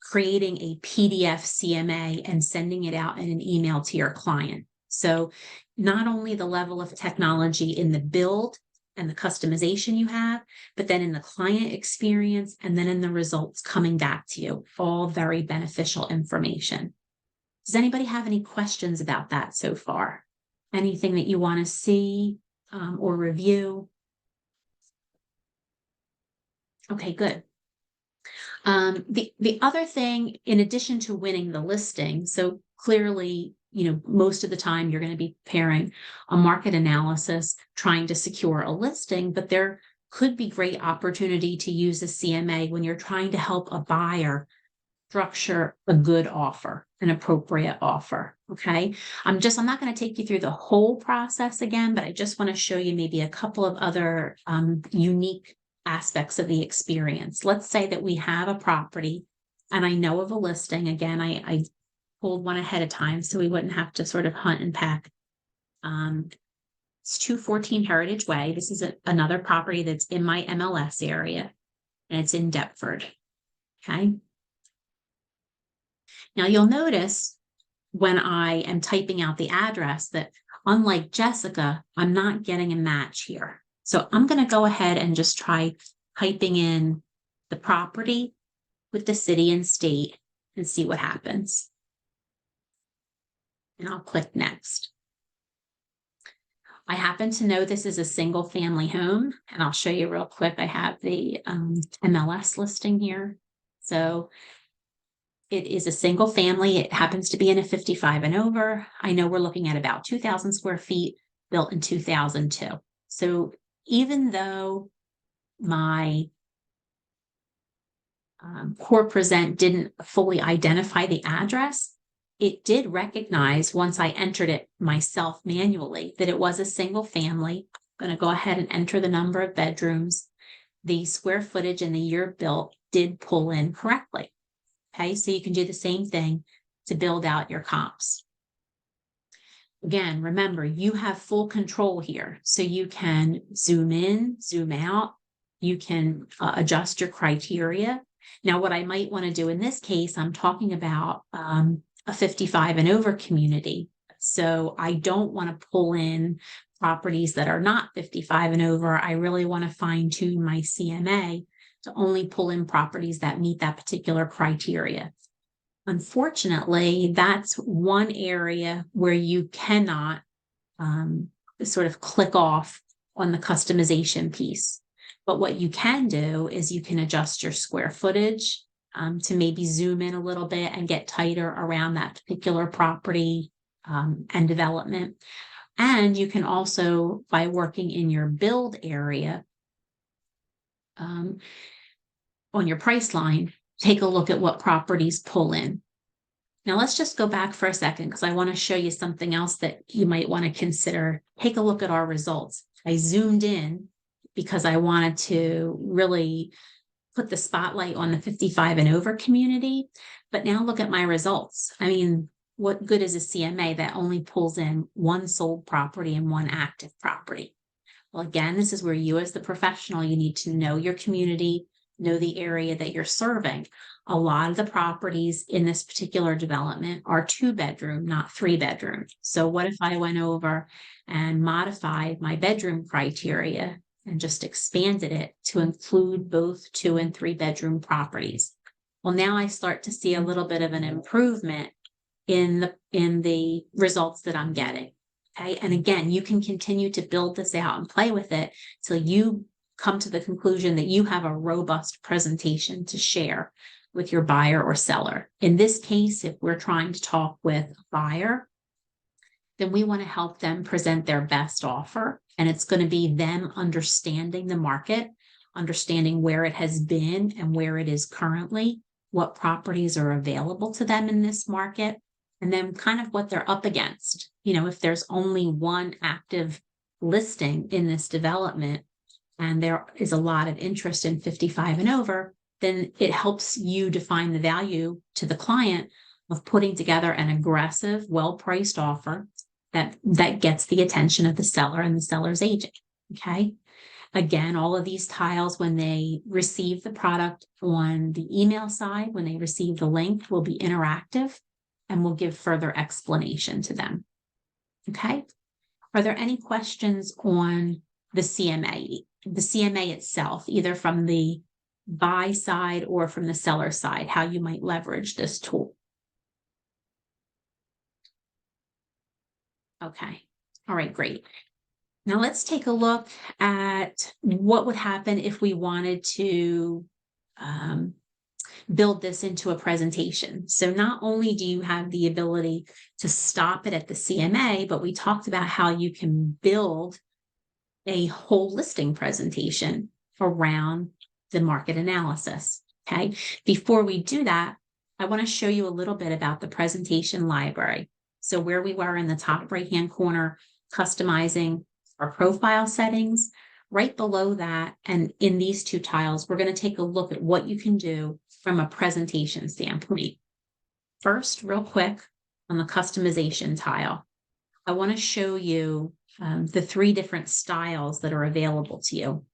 creating a PDF CMA and sending it out in an email to your client. So not only the level of technology in the build and the customization you have, but then in the client experience and then in the results coming back to you, all very beneficial information. Does anybody have any questions about that so far? Anything that you want to see or review? Okay, good. The other thing, in addition to winning the listing, so clearly, most of the time you're going to be preparing a market analysis, trying to secure a listing, but there could be great opportunity to use a CMA when you're trying to help a buyer structure a good offer, an appropriate offer. Okay. I'm not going to take you through the whole process again, but I just want to show you maybe a couple of other unique aspects of the experience. Let's say that we have a property and I know of a listing. Again, I pulled one ahead of time so we wouldn't have to sort of hunt and peck. It's 214 Heritage Way. This is another property that's in my MLS area, and it's in Deptford. Okay. Now you'll notice when I am typing out the address that, unlike Jessica, I'm not getting a match here. So I'm going to go ahead and just try typing in the property with the city and state and see what happens. And I'll click next. I happen to know this is a single family home, and I'll show you real quick. I have the MLS listing here. So it is a single family. It happens to be in a 55 and over. I know we're looking at about 2,000 square feet, built in 2002. So even though my Core Present didn't fully identify the address, it did recognize, once I entered it myself manually, that it was a single family. I'm going to go ahead and enter the number of bedrooms. The square footage and the year built did pull in correctly. Okay, so you can do the same thing to build out your comps. Again, remember, you have full control here. So you can zoom in, zoom out. You can adjust your criteria. Now, what I might want to do in this case, I'm talking about a 55 and over community. So I don't want to pull in properties that are not 55 and over. I really want to fine tune my CMA to only pull in properties that meet that particular criteria. Unfortunately, that's one area where you cannot sort of click off on the customization piece. But what you can do is you can adjust your square footage to maybe zoom in a little bit and get tighter around that particular property and development. And you can also, by working in your build area, on your price line, take a look at what properties pull in. Now let's just go back for a second because I want to show you something else that you might want to consider. Take a look at our results. I zoomed in because I wanted to really put the spotlight on the 55 and over community, but now look at my results. I mean, what good is a CMA that only pulls in one sold property and one active property? Well, again, this is where you as the professional, you need to know your community, know the area that you're serving. A lot of the properties in this particular development are 2-bedroom, not 3-bedroom. So what if I went over and modified my bedroom criteria and just expanded it to include both 2 and 3-bedroom properties? Well, now I start to see a little bit of an improvement in the results that I'm getting. Okay. And again, you can continue to build this out and play with it till you come to the conclusion that you have a robust presentation to share with your buyer or seller. In this case, if we're trying to talk with a buyer, then we want to help them present their best offer. And it's going to be them understanding the market, understanding where it has been and where it is currently, what properties are available to them in this market, and then kind of what they're up against. If there's only one active listing in this development and there is a lot of interest in 55 and over, then it helps you define the value to the client of putting together an aggressive, well-priced offer that gets the attention of the seller and the seller's agent. Okay. Again, all of these tiles, when they receive the product on the email side, when they receive the link, will be interactive and will give further explanation to them. Okay. Are there any questions on the CMA? The CMA itself, either from the buy side or from the seller side, how you might leverage this tool? Okay. All right, great. Now let's take a look at what would happen if we wanted to build this into a presentation. So not only do you have the ability to stop it at the CMA, but we talked about how you can build a whole listing presentation around the market analysis. Okay. Before we do that, I want to show you a little bit about the presentation library. So where we were in the top right-hand corner, customizing our profile settings, right below that, and in these two tiles, we're going to take a look at what you can do from a presentation standpoint. First, real quick, on the customization tile, I want to show you the 3 different styles that are available to you.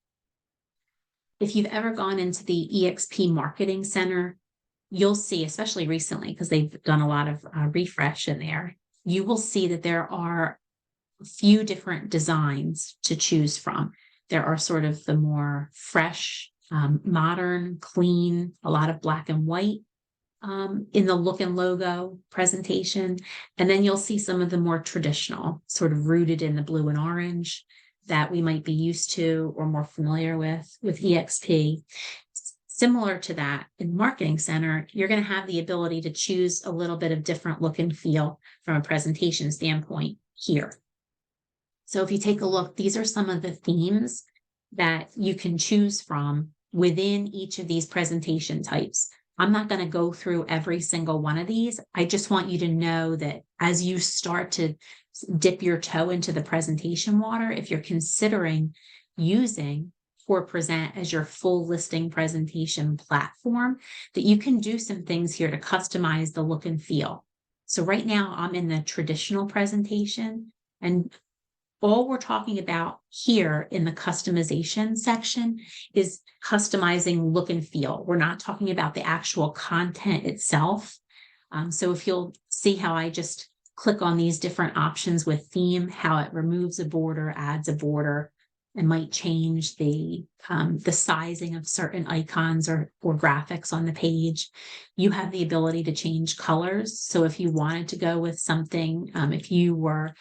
If you've ever gone into the EXP Marketing Center, you'll see, especially recently, because they've done a lot of refresh in there, you will see that there are a few different designs to choose from. There are sort of the more fresh, modern, clean, a lot of black and white in the look and logo presentation. And then you'll see some of the more traditional, sort of rooted in the blue and orange that we might be used to or more familiar with EXP. Similar to that, in Marketing Center, you're going to have the ability to choose a little bit of different look and feel from a presentation standpoint here. So if you take a look, these are some of the themes that you can choose from within each of these presentation types. I'm not going to go through every single one of these. I just want you to know that as you start to dip your toe into the presentation water, if you're considering using ForPresent as your full listing presentation platform, that you can do some things here to customize the look and feel. So right now I'm in the traditional presentation, and all we're talking about here in the customization section is customizing look and feel. We're not talking about the actual content itself. So if you'll see how I just click on these different options with theme, how it removes a border, adds a border, and might change the sizing of certain icons or graphics on the page. You have the ability to change colors. So if you wanted to go with something, if you were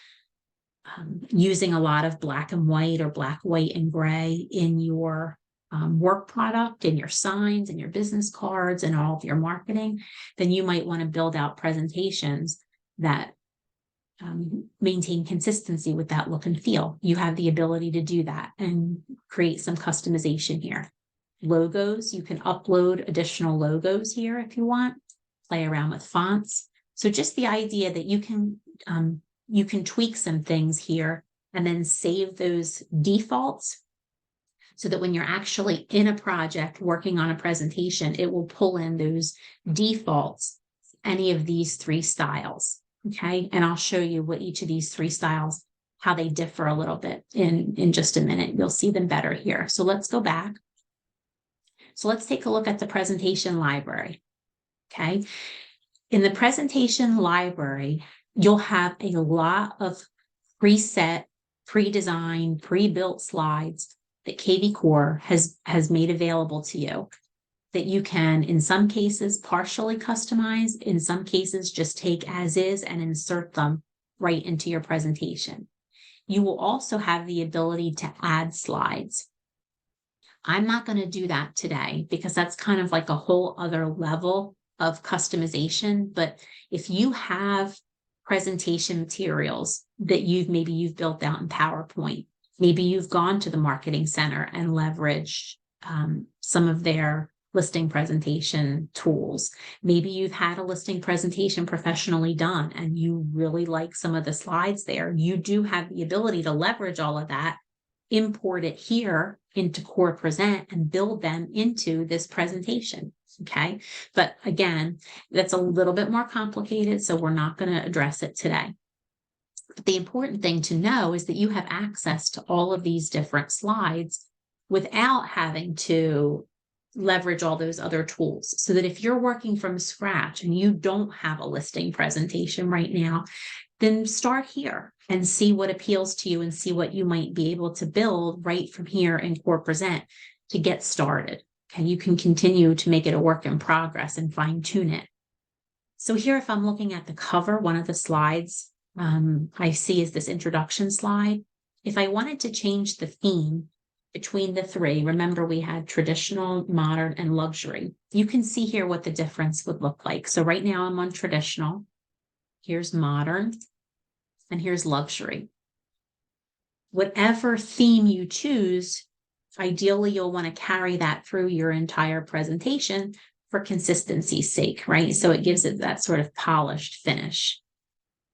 using a lot of black and white or black, white, and gray in your work product, in your signs, and your business cards, and all of your marketing, then you might want to build out presentations that maintain consistency with that look and feel. You have the ability to do that and create some customization here. Logos, you can upload additional logos here if you want, play around with fonts. So just the idea that you can tweak some things here and then save those defaults so that when you're actually in a project working on a presentation, it will pull in those defaults, any of these 3 styles. Okay. And I'll show you what each of these 3 styles how they differ a little bit in just a minute. You'll see them better here. So let's go back. So let's take a look at the presentation library. Okay. In the presentation library, you'll have a lot of preset, pre-designed, pre-built slides that kvCore has made available to you that you can, in some cases, partially customize, in some cases, just take as is and insert them right into your presentation. You will also have the ability to add slides. I'm not going to do that today because that's kind of like a whole other level of customization. But if you have presentation materials that maybe you've built out in PowerPoint, maybe you've gone to the Marketing Center and leveraged some of their listing presentation tools. Maybe you've had a listing presentation professionally done and you really like some of the slides there. You do have the ability to leverage all of that, import it here into Core Present and build them into this presentation. Okay. But again, that's a little bit more complicated, so we're not going to address it today. But the important thing to know is that you have access to all of these different slides without having to leverage all those other tools, so that if you're working from scratch and you don't have a listing presentation right now, then start here and see what appeals to you and see what you might be able to build right from here in Core Present to get started. Okay, you can continue to make it a work in progress and fine tune it. So here, if I'm looking at the cover, one of the slides I see is this introduction slide. If I wanted to change the theme between the three, remember we had traditional, modern, and luxury. You can see here what the difference would look like. So right now I'm on traditional, here's modern, and here's luxury. Whatever theme you choose, ideally you'll want to carry that through your entire presentation for consistency's sake, right? So it gives it that sort of polished finish.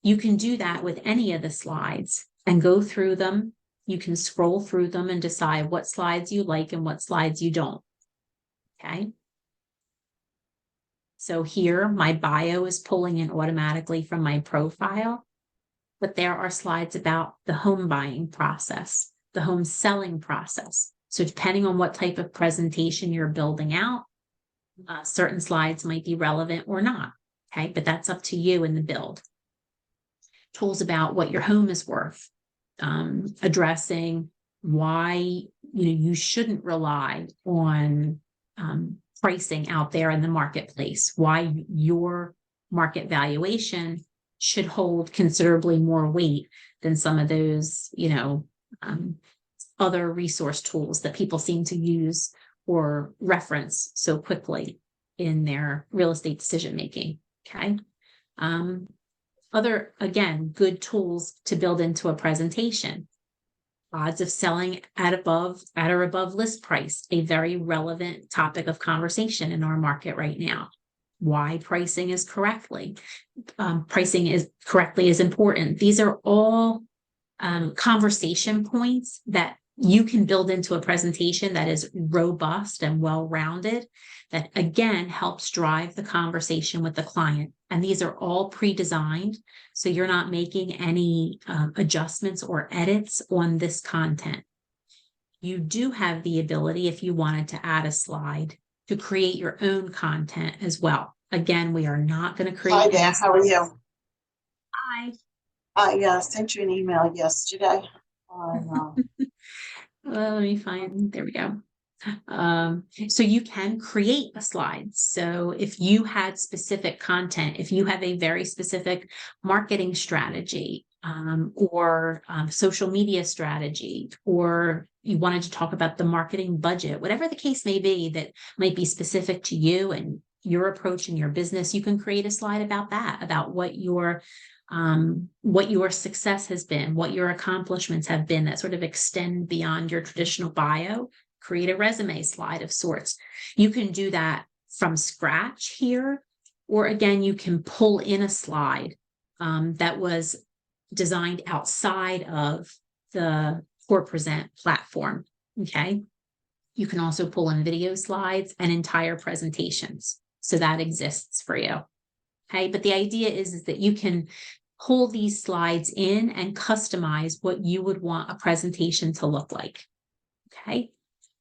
You can do that with any of the slides and go through them. You can scroll through them and decide what slides you like and what slides you don't. Okay. So here, my bio is pulling in automatically from my profile, but there are slides about the home buying process, the home selling process. So depending on what type of presentation you're building out, certain slides might be relevant or not. Okay. But that's up to you in the build. Tools about what your home is worth. Addressing why you shouldn't rely on pricing out there in the marketplace, why your market valuation should hold considerably more weight than some of those other resource tools that people seem to use or reference so quickly in their real estate decision making. Okay. Other, again, good tools to build into a presentation. Odds of selling at or above list price, a very relevant topic of conversation in our market right now. Why pricing is correctly is important. These are all conversation points that you can build into a presentation that is robust and well-rounded, that again helps drive the conversation with the client. And these are all pre-designed, so you're not making any adjustments or edits on this content. You do have the ability, if you wanted to add a slide, to create your own content as well. Again, we are not going to create. Hi there, how are you? Hi. I sent you an email yesterday on Well, let me find, there we go. So you can create a slide. So if you had specific content, if you have a very specific marketing strategy or social media strategy, or you wanted to talk about the marketing budget, whatever the case may be that might be specific to you and your approach in your business, you can create a slide about that, about what your success has been, what your accomplishments have been that sort of extend beyond your traditional bio. Create a resume slide of sorts. You can do that from scratch here, or again, you can pull in a slide that was designed outside of the Core Present platform. Okay. You can also pull in video slides and entire presentations. So that exists for you. Okay. But the idea is that you can pull these slides in and customize what you would want a presentation to look like. Okay,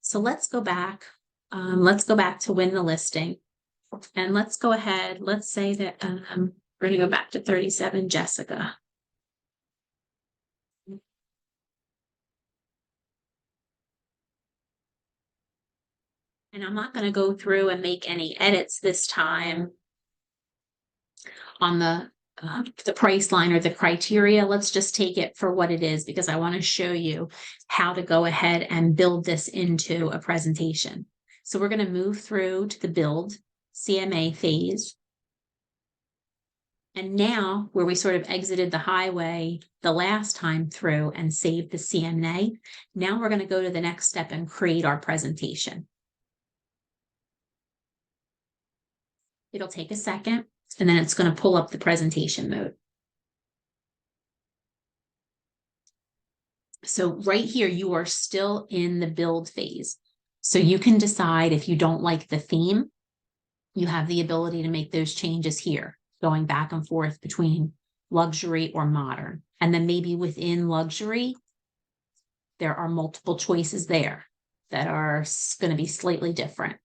so let's go back. Let's go back to win the listing. And let's go ahead. Let's say that we're going to go back to 37 Jessica. And I'm not going to go through and make any edits this time on the price line or the criteria. Let's just take it for what it is, because I want to show you how to go ahead and build this into a presentation. So we're going to move through to the build CMA phase. And now, where we sort of exited the highway the last time through and saved the CMA, now we're going to go to the next step and create our presentation. It'll take a second, and then it's going to pull up the presentation mode. So right here, you are still in the build phase. So you can decide if you don't like the theme, you have the ability to make those changes here, going back and forth between luxury or modern. And then maybe within luxury, there are multiple choices there that are going to be slightly different.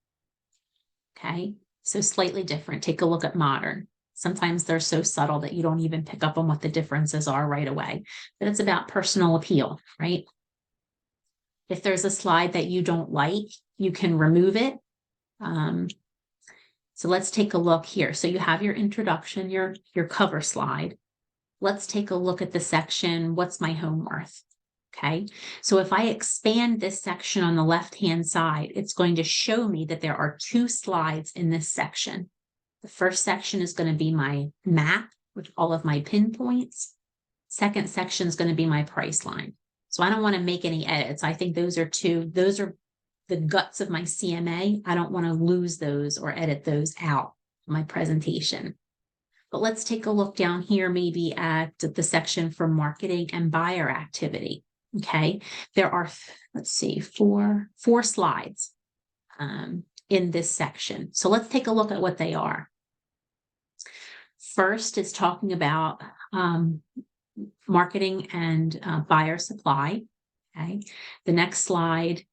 Okay, so slightly different. Take a look at modern. Sometimes they're so subtle that you don't even pick up on what the differences are right away. But it's about personal appeal, right? If there's a slide that you don't like, you can remove it. So let's take a look here. So you have your introduction, your cover slide. Let's take a look at the section, what's my home worth? Okay, so if I expand this section on the left-hand side, it's going to show me that there are 2 slides in this section. The first section is going to be my map with all of my pinpoints. Second section is going to be my price line. So I don't want to make any edits. I think those are the guts of my CMA. I don't want to lose those or edit those out of my presentation. But let's take a look down here, maybe at the section for marketing and buyer activity. Okay, there are, let's see, four slides in this section. So let's take a look at what they are. First is talking about marketing and buyer supply. Okay, the next slide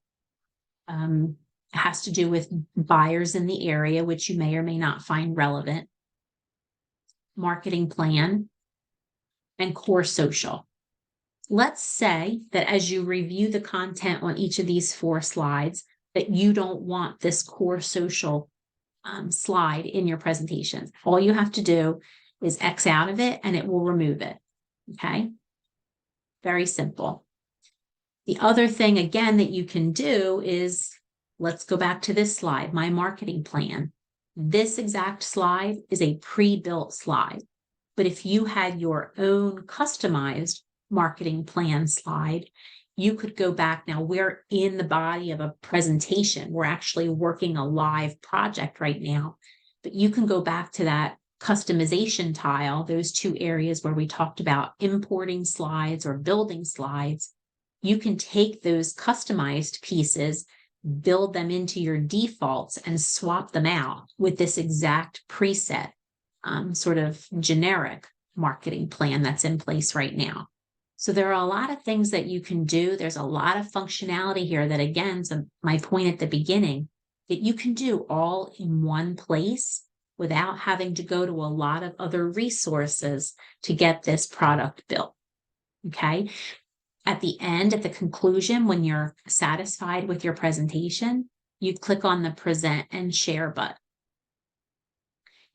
has to do with buyers in the area, which you may or may not find relevant, marketing plan, and core social. Let's say that as you review the content on each of these 4 slides, that you don't want this core social slide in your presentation. All you have to do is X out of it and it will remove it. Okay, very simple. The other thing, again, that you can do is, let's go back to this slide, my marketing plan. This exact slide is a pre-built slide. But if you had your own customized marketing plan slide, you could go back. Now we're in the body of a presentation. We're actually working a live project right now, but you can go back to that customization tile, those 2 areas where we talked about importing slides or building slides. You can take those customized pieces, build them into your defaults, and swap them out with this exact preset, sort of generic marketing plan that's in place right now. So there are a lot of things that you can do. There's a lot of functionality here that, again, to my point at the beginning, that you can do all in one place without having to go to a lot of other resources to get this product built. Okay. At the end, at the conclusion, when you're satisfied with your presentation, you click on the present and share button.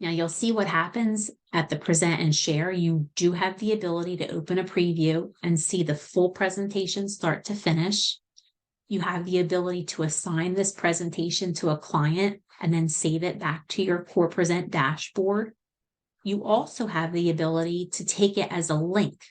Now you'll see what happens at the present and share. You do have the ability to open a preview and see the full presentation start to finish. You have the ability to assign this presentation to a client and then save it back to your Core Present dashboard. You also have the ability to take it as a link.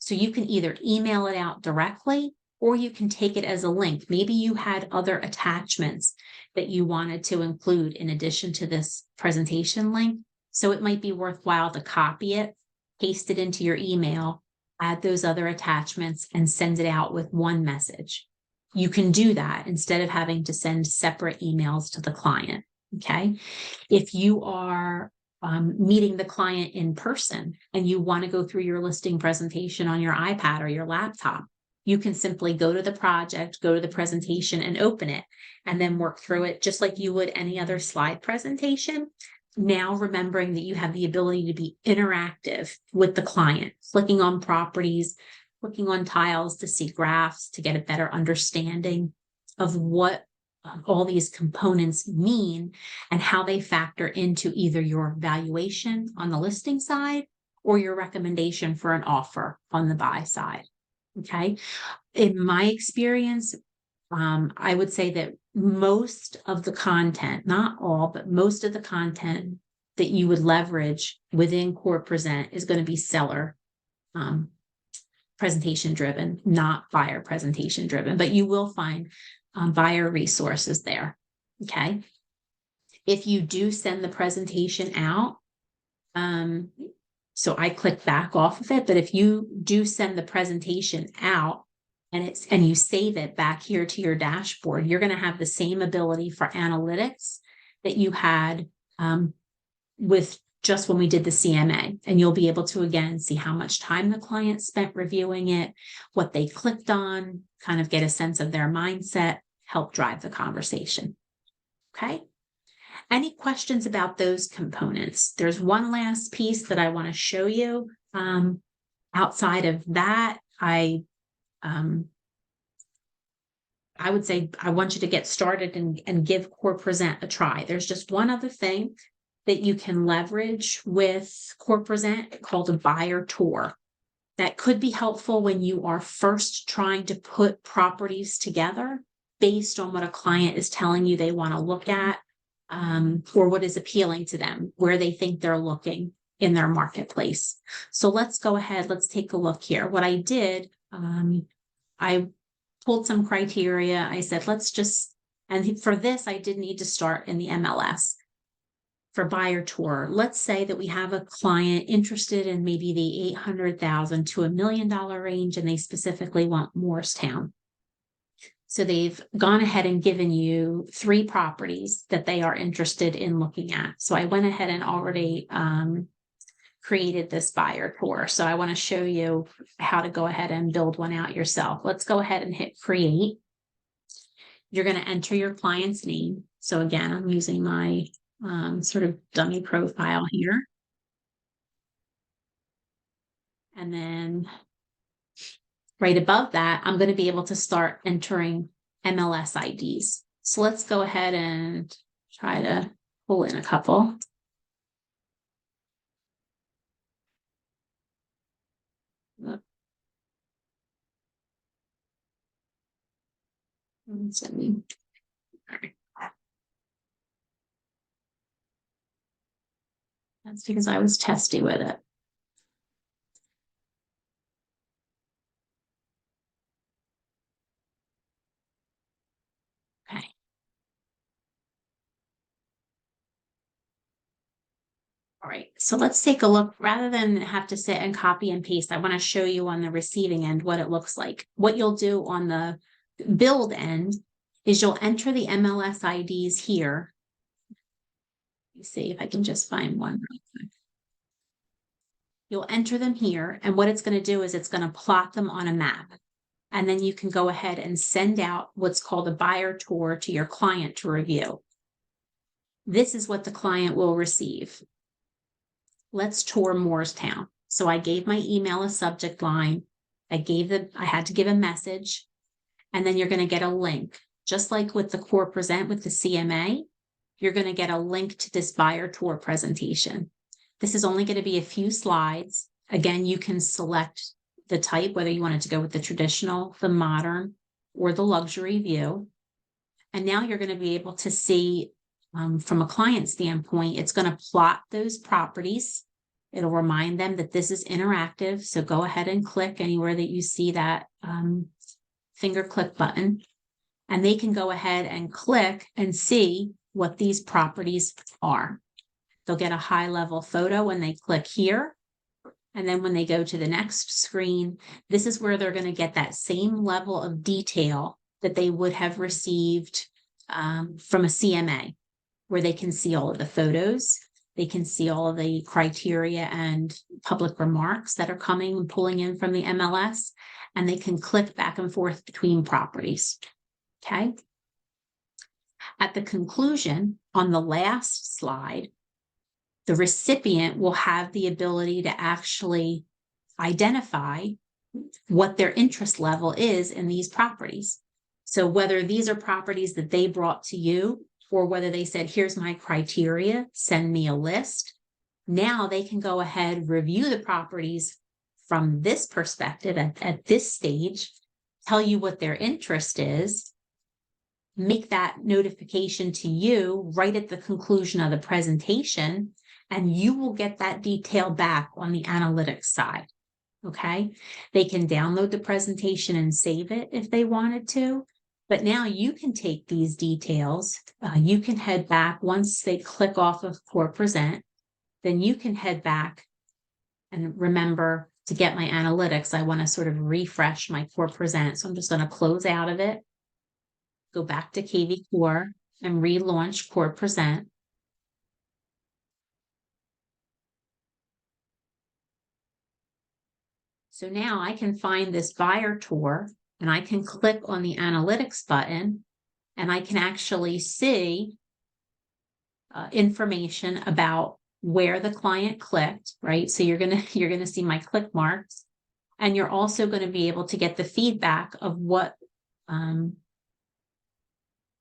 So you can either email it out directly, or you can take it as a link. Maybe you had other attachments that you wanted to include in addition to this presentation link. So it might be worthwhile to copy it, paste it into your email, add those other attachments, and send it out with one message. You can do that instead of having to send separate emails to the client. Okay. If you are meeting the client in person and you want to go through your listing presentation on your iPad or your laptop, you can simply go to the project, go to the presentation and open it, and then work through it just like you would any other slide presentation. Now, remembering that you have the ability to be interactive with the client, clicking on properties, clicking on tiles to see graphs, to get a better understanding of what all these components mean and how they factor into either your valuation on the listing side or your recommendation for an offer on the buy side. Okay. In my experience, I would say that most of the content, not all, but most of the content that you would leverage within Core Present is going to be seller presentation driven, not buyer presentation driven, but you will find buyer resources there. Okay. If you do send the presentation out, so I click back off of it, but if you do send the presentation out and you save it back here to your dashboard, you're going to have the same ability for analytics that you had with just when we did the CMA. And you'll be able to, again, see how much time the client spent reviewing it, what they clicked on, kind of get a sense of their mindset, help drive the conversation. Okay. Any questions about those components? There's one last piece that I want to show you. Outside of that, I would say I want you to get started and give Core Present a try. There's just one other thing that you can leverage with Core Present called a buyer tour. That could be helpful when you are first trying to put properties together based on what a client is telling you they want to look at, or what is appealing to them, where they think they're looking in their marketplace. So let's go ahead. Let's take a look here. What I did, I pulled some criteria. I said, and for this, I did need to start in the MLS. For buyer tour, let's say that we have a client interested in maybe the $800,000 to $1 million range, and they specifically want Morristown. So they've gone ahead and given you 3 properties that they are interested in looking at. So I went ahead and already created this buyer tour. So I want to show you how to go ahead and build one out yourself. Let's go ahead and hit create. You're going to enter your client's name. So again, I'm using my sort of dummy profile here. And then right above that, I'm going to be able to start entering MLS IDs. So let's go ahead and try to pull in a couple. That's because I was testy with it. Okay. All right, so let's take a look. Rather than have to sit and copy and paste, I want to show you on the receiving end what it looks like. What you'll do on the build end is you'll enter the MLS IDs here. Let me see if I can just find one real quick. You'll enter them here, and what it's going to do is it's going to plot them on a map. And then you can go ahead and send out what's called a buyer tour to your client to review. This is what the client will receive. Let's tour Morristown. So I gave my email a subject line. I had to give a message, and then you're going to get a link. Just like with the Core Present with the CMA, you're going to get a link to this buyer tour presentation. This is only going to be a few slides. Again, you can select the type, whether you want it to go with the traditional, the modern, or the luxury view. And now you're going to be able to see from a client standpoint, it's going to plot those properties. It'll remind them that this is interactive. So go ahead and click anywhere that you see that finger click button. And they can go ahead and click and see what these properties are. They'll get a high level photo when they click here. And then when they go to the next screen, this is where they're going to get that same level of detail that they would have received from a CMA, where they can see all of the photos. They can see all of the criteria and public remarks that are coming and pulling in from the MLS, and they can click back and forth between properties. Okay. At the conclusion, on the last slide, the recipient will have the ability to actually identify what their interest level is in these properties. So whether these are properties that they brought to you, or whether they said, here's my criteria, send me a list. Now they can go ahead, review the properties from this perspective at this stage, tell you what their interest is, make that notification to you right at the conclusion of the presentation, and you will get that detail back on the analytics side. Okay. They can download the presentation and save it if they wanted to. But now you can take these details. You can head back once they click off of Core Present. Then you can head back and remember to get my analytics. I want to sort of refresh my Core Present. So I'm just going to close out of it, go back to kvCore and relaunch Core Present. So now I can find this buyer tour and I can click on the analytics button and I can actually see information about where the client clicked, right? So you're gonna see my click marks, and you're also going to be able to get the feedback of what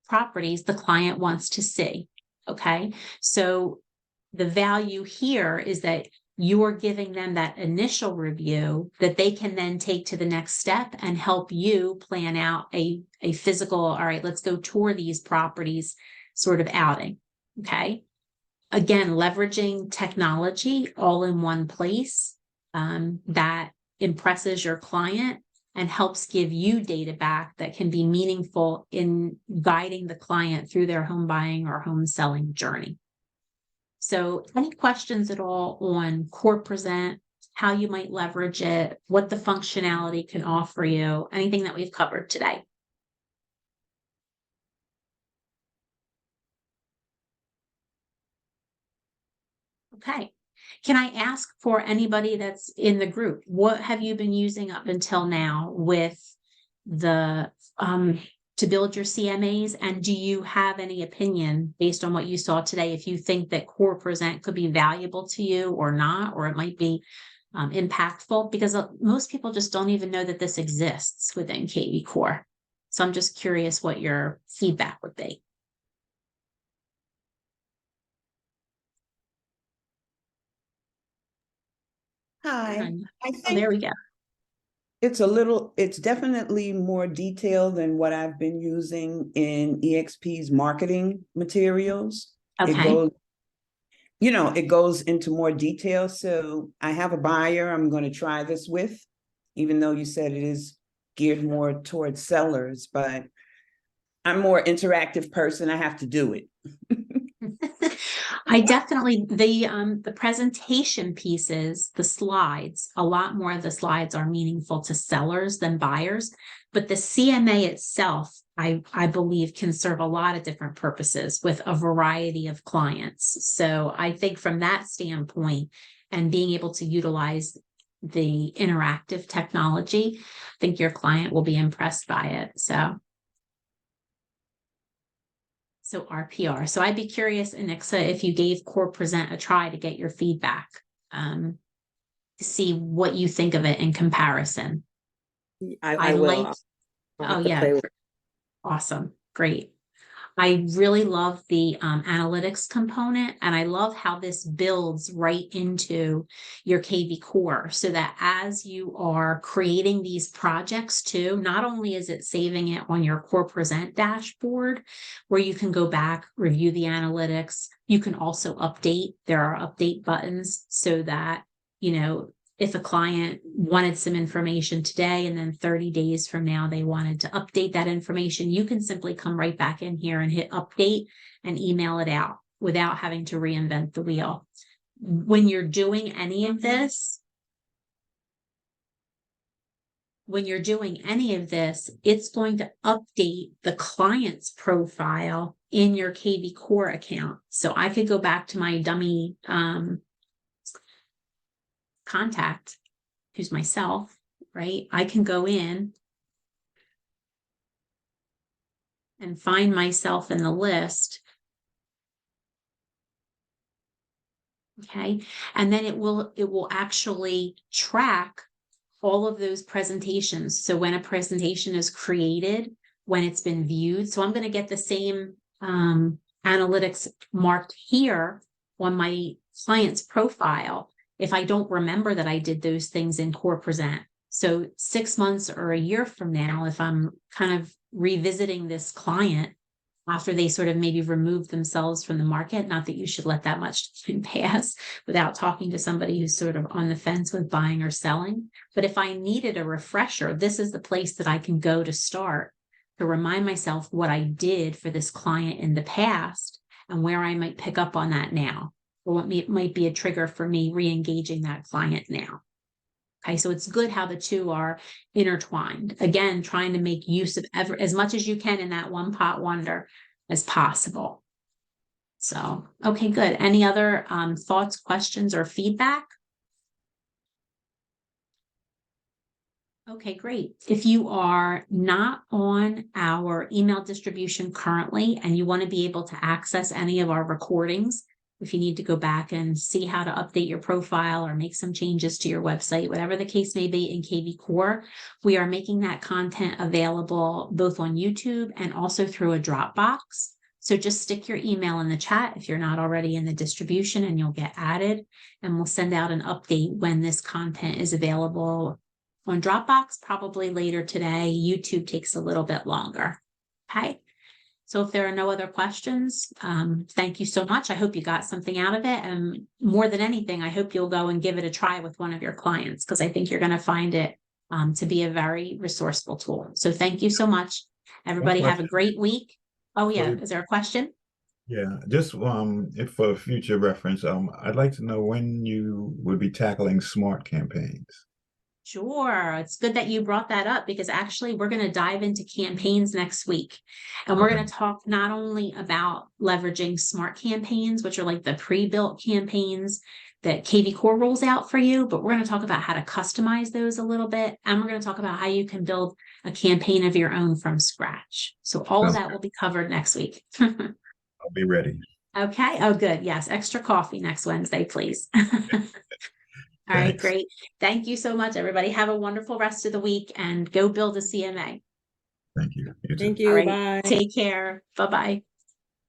properties the client wants to see. Okay, so the value here is that you are giving them that initial review that they can then take to the next step and help you plan out a physical, all right, let's go tour these properties sort of outing. Okay. Again, leveraging technology all in one place that impresses your client and helps give you data back that can be meaningful in guiding the client through their home buying or home selling journey. So any questions at all on Core Present, how you might leverage it, what the functionality can offer you, anything that we've covered today? Okay. Can I ask for anybody that's in the group, what have you been using up until now with the to build your CMAs? And do you have any opinion based on what you saw today, if you think that Core Present could be valuable to you or not, or it might be impactful? Because most people just don't even know that this exists within kvCore. So I'm just curious what your feedback would be. Hi, I Oh, there think we go. it's definitely more detailed than what I've been using in EXP's marketing materials. It Okay. goes, it goes into more detail. So I have a buyer I'm going to try this with, even though you said it is geared more towards sellers, but I'm a more interactive person. I have to do it. I definitely, the presentation pieces, the slides, a lot more of the slides are meaningful to sellers than buyers, but the CMA itself, I believe, can serve a lot of different purposes with a variety of clients. So I think from that standpoint and being able to utilize the interactive technology, I think your client will be impressed by it. So RPR. So I'd be curious, Anixa, if you gave Core Present a try to get your feedback, to see what you think of it in comparison. I will. Like, I'll oh have to yeah, play with it. awesome, great. I really love the analytics component, and I love how this builds right into your kvCore, so that as you are creating these projects too, not only is it saving it on your Core Present dashboard where you can go back, review the analytics, you can also update. There are update buttons so that, if a client wanted some information today and then 30 days from now they wanted to update that information, you can simply come right back in here and hit update and email it out without having to reinvent the wheel. When you're doing any of this, when you're doing any of this, it's going to update the client's profile in your kvCore account. So I could go back to my dummy contact, who's myself, right? I can go in and find myself in the list. Okay. And then it will actually track all of those presentations. So when a presentation is created, when it's been viewed, so I'm going to get the same analytics marked here on my client's profile if I don't remember that I did those things in Core Present. So 6 months or a year from now, if I'm kind of revisiting this client after they sort of maybe remove themselves from the market, not that you should let that much time pass without talking to somebody who's sort of on the fence with buying or selling. But if I needed a refresher, this is the place that I can go to start to remind myself what I did for this client in the past and where I might pick up on that now, or what might be a trigger for me re-engaging that client now. Okay, so it's good how the two are intertwined. Again, trying to make use of as much as you can in that one pot wonder as possible. So, okay, good. Any other thoughts, questions, or feedback? Okay, great. If you are not on our email distribution currently and you want to be able to access any of our recordings, if you need to go back and see how to update your profile or make some changes to your website, whatever the case may be in kvCore, we are making that content available both on YouTube and also through a Dropbox. So just stick your email in the chat if you're not already in the distribution and you'll get added, and we'll send out an update when this content is available on Dropbox, probably later today. YouTube takes a little bit longer. Okay. So if there are no other questions, thank you so much. I hope you got something out of it. And more than anything, I hope you'll go and give it a try with one of your clients, because I think you're going to find it to be a very resourceful tool. So thank you so much. Everybody have a great week. Oh, yeah. Is there a question? Yeah, just if for future reference, I'd like to know when you would be tackling smart campaigns. Sure. It's good that you brought that up, because actually we're going to dive into campaigns next week. And we're going to talk not only about leveraging smart campaigns, which are like the pre-built campaigns that kvCore rolls out for you, but we're going to talk about how to customize those a little bit. And we're going to talk about how you can build a campaign of your own from scratch. So all of that will be covered next week. I'll be ready. Okay. Oh, good. Yes. Extra coffee next Wednesday, please. All right, great. Thank you so much, everybody. Have a wonderful rest of the week and go build a CMA. Thank you. You too. Thank you. All right. Bye. Take care. Bye-bye.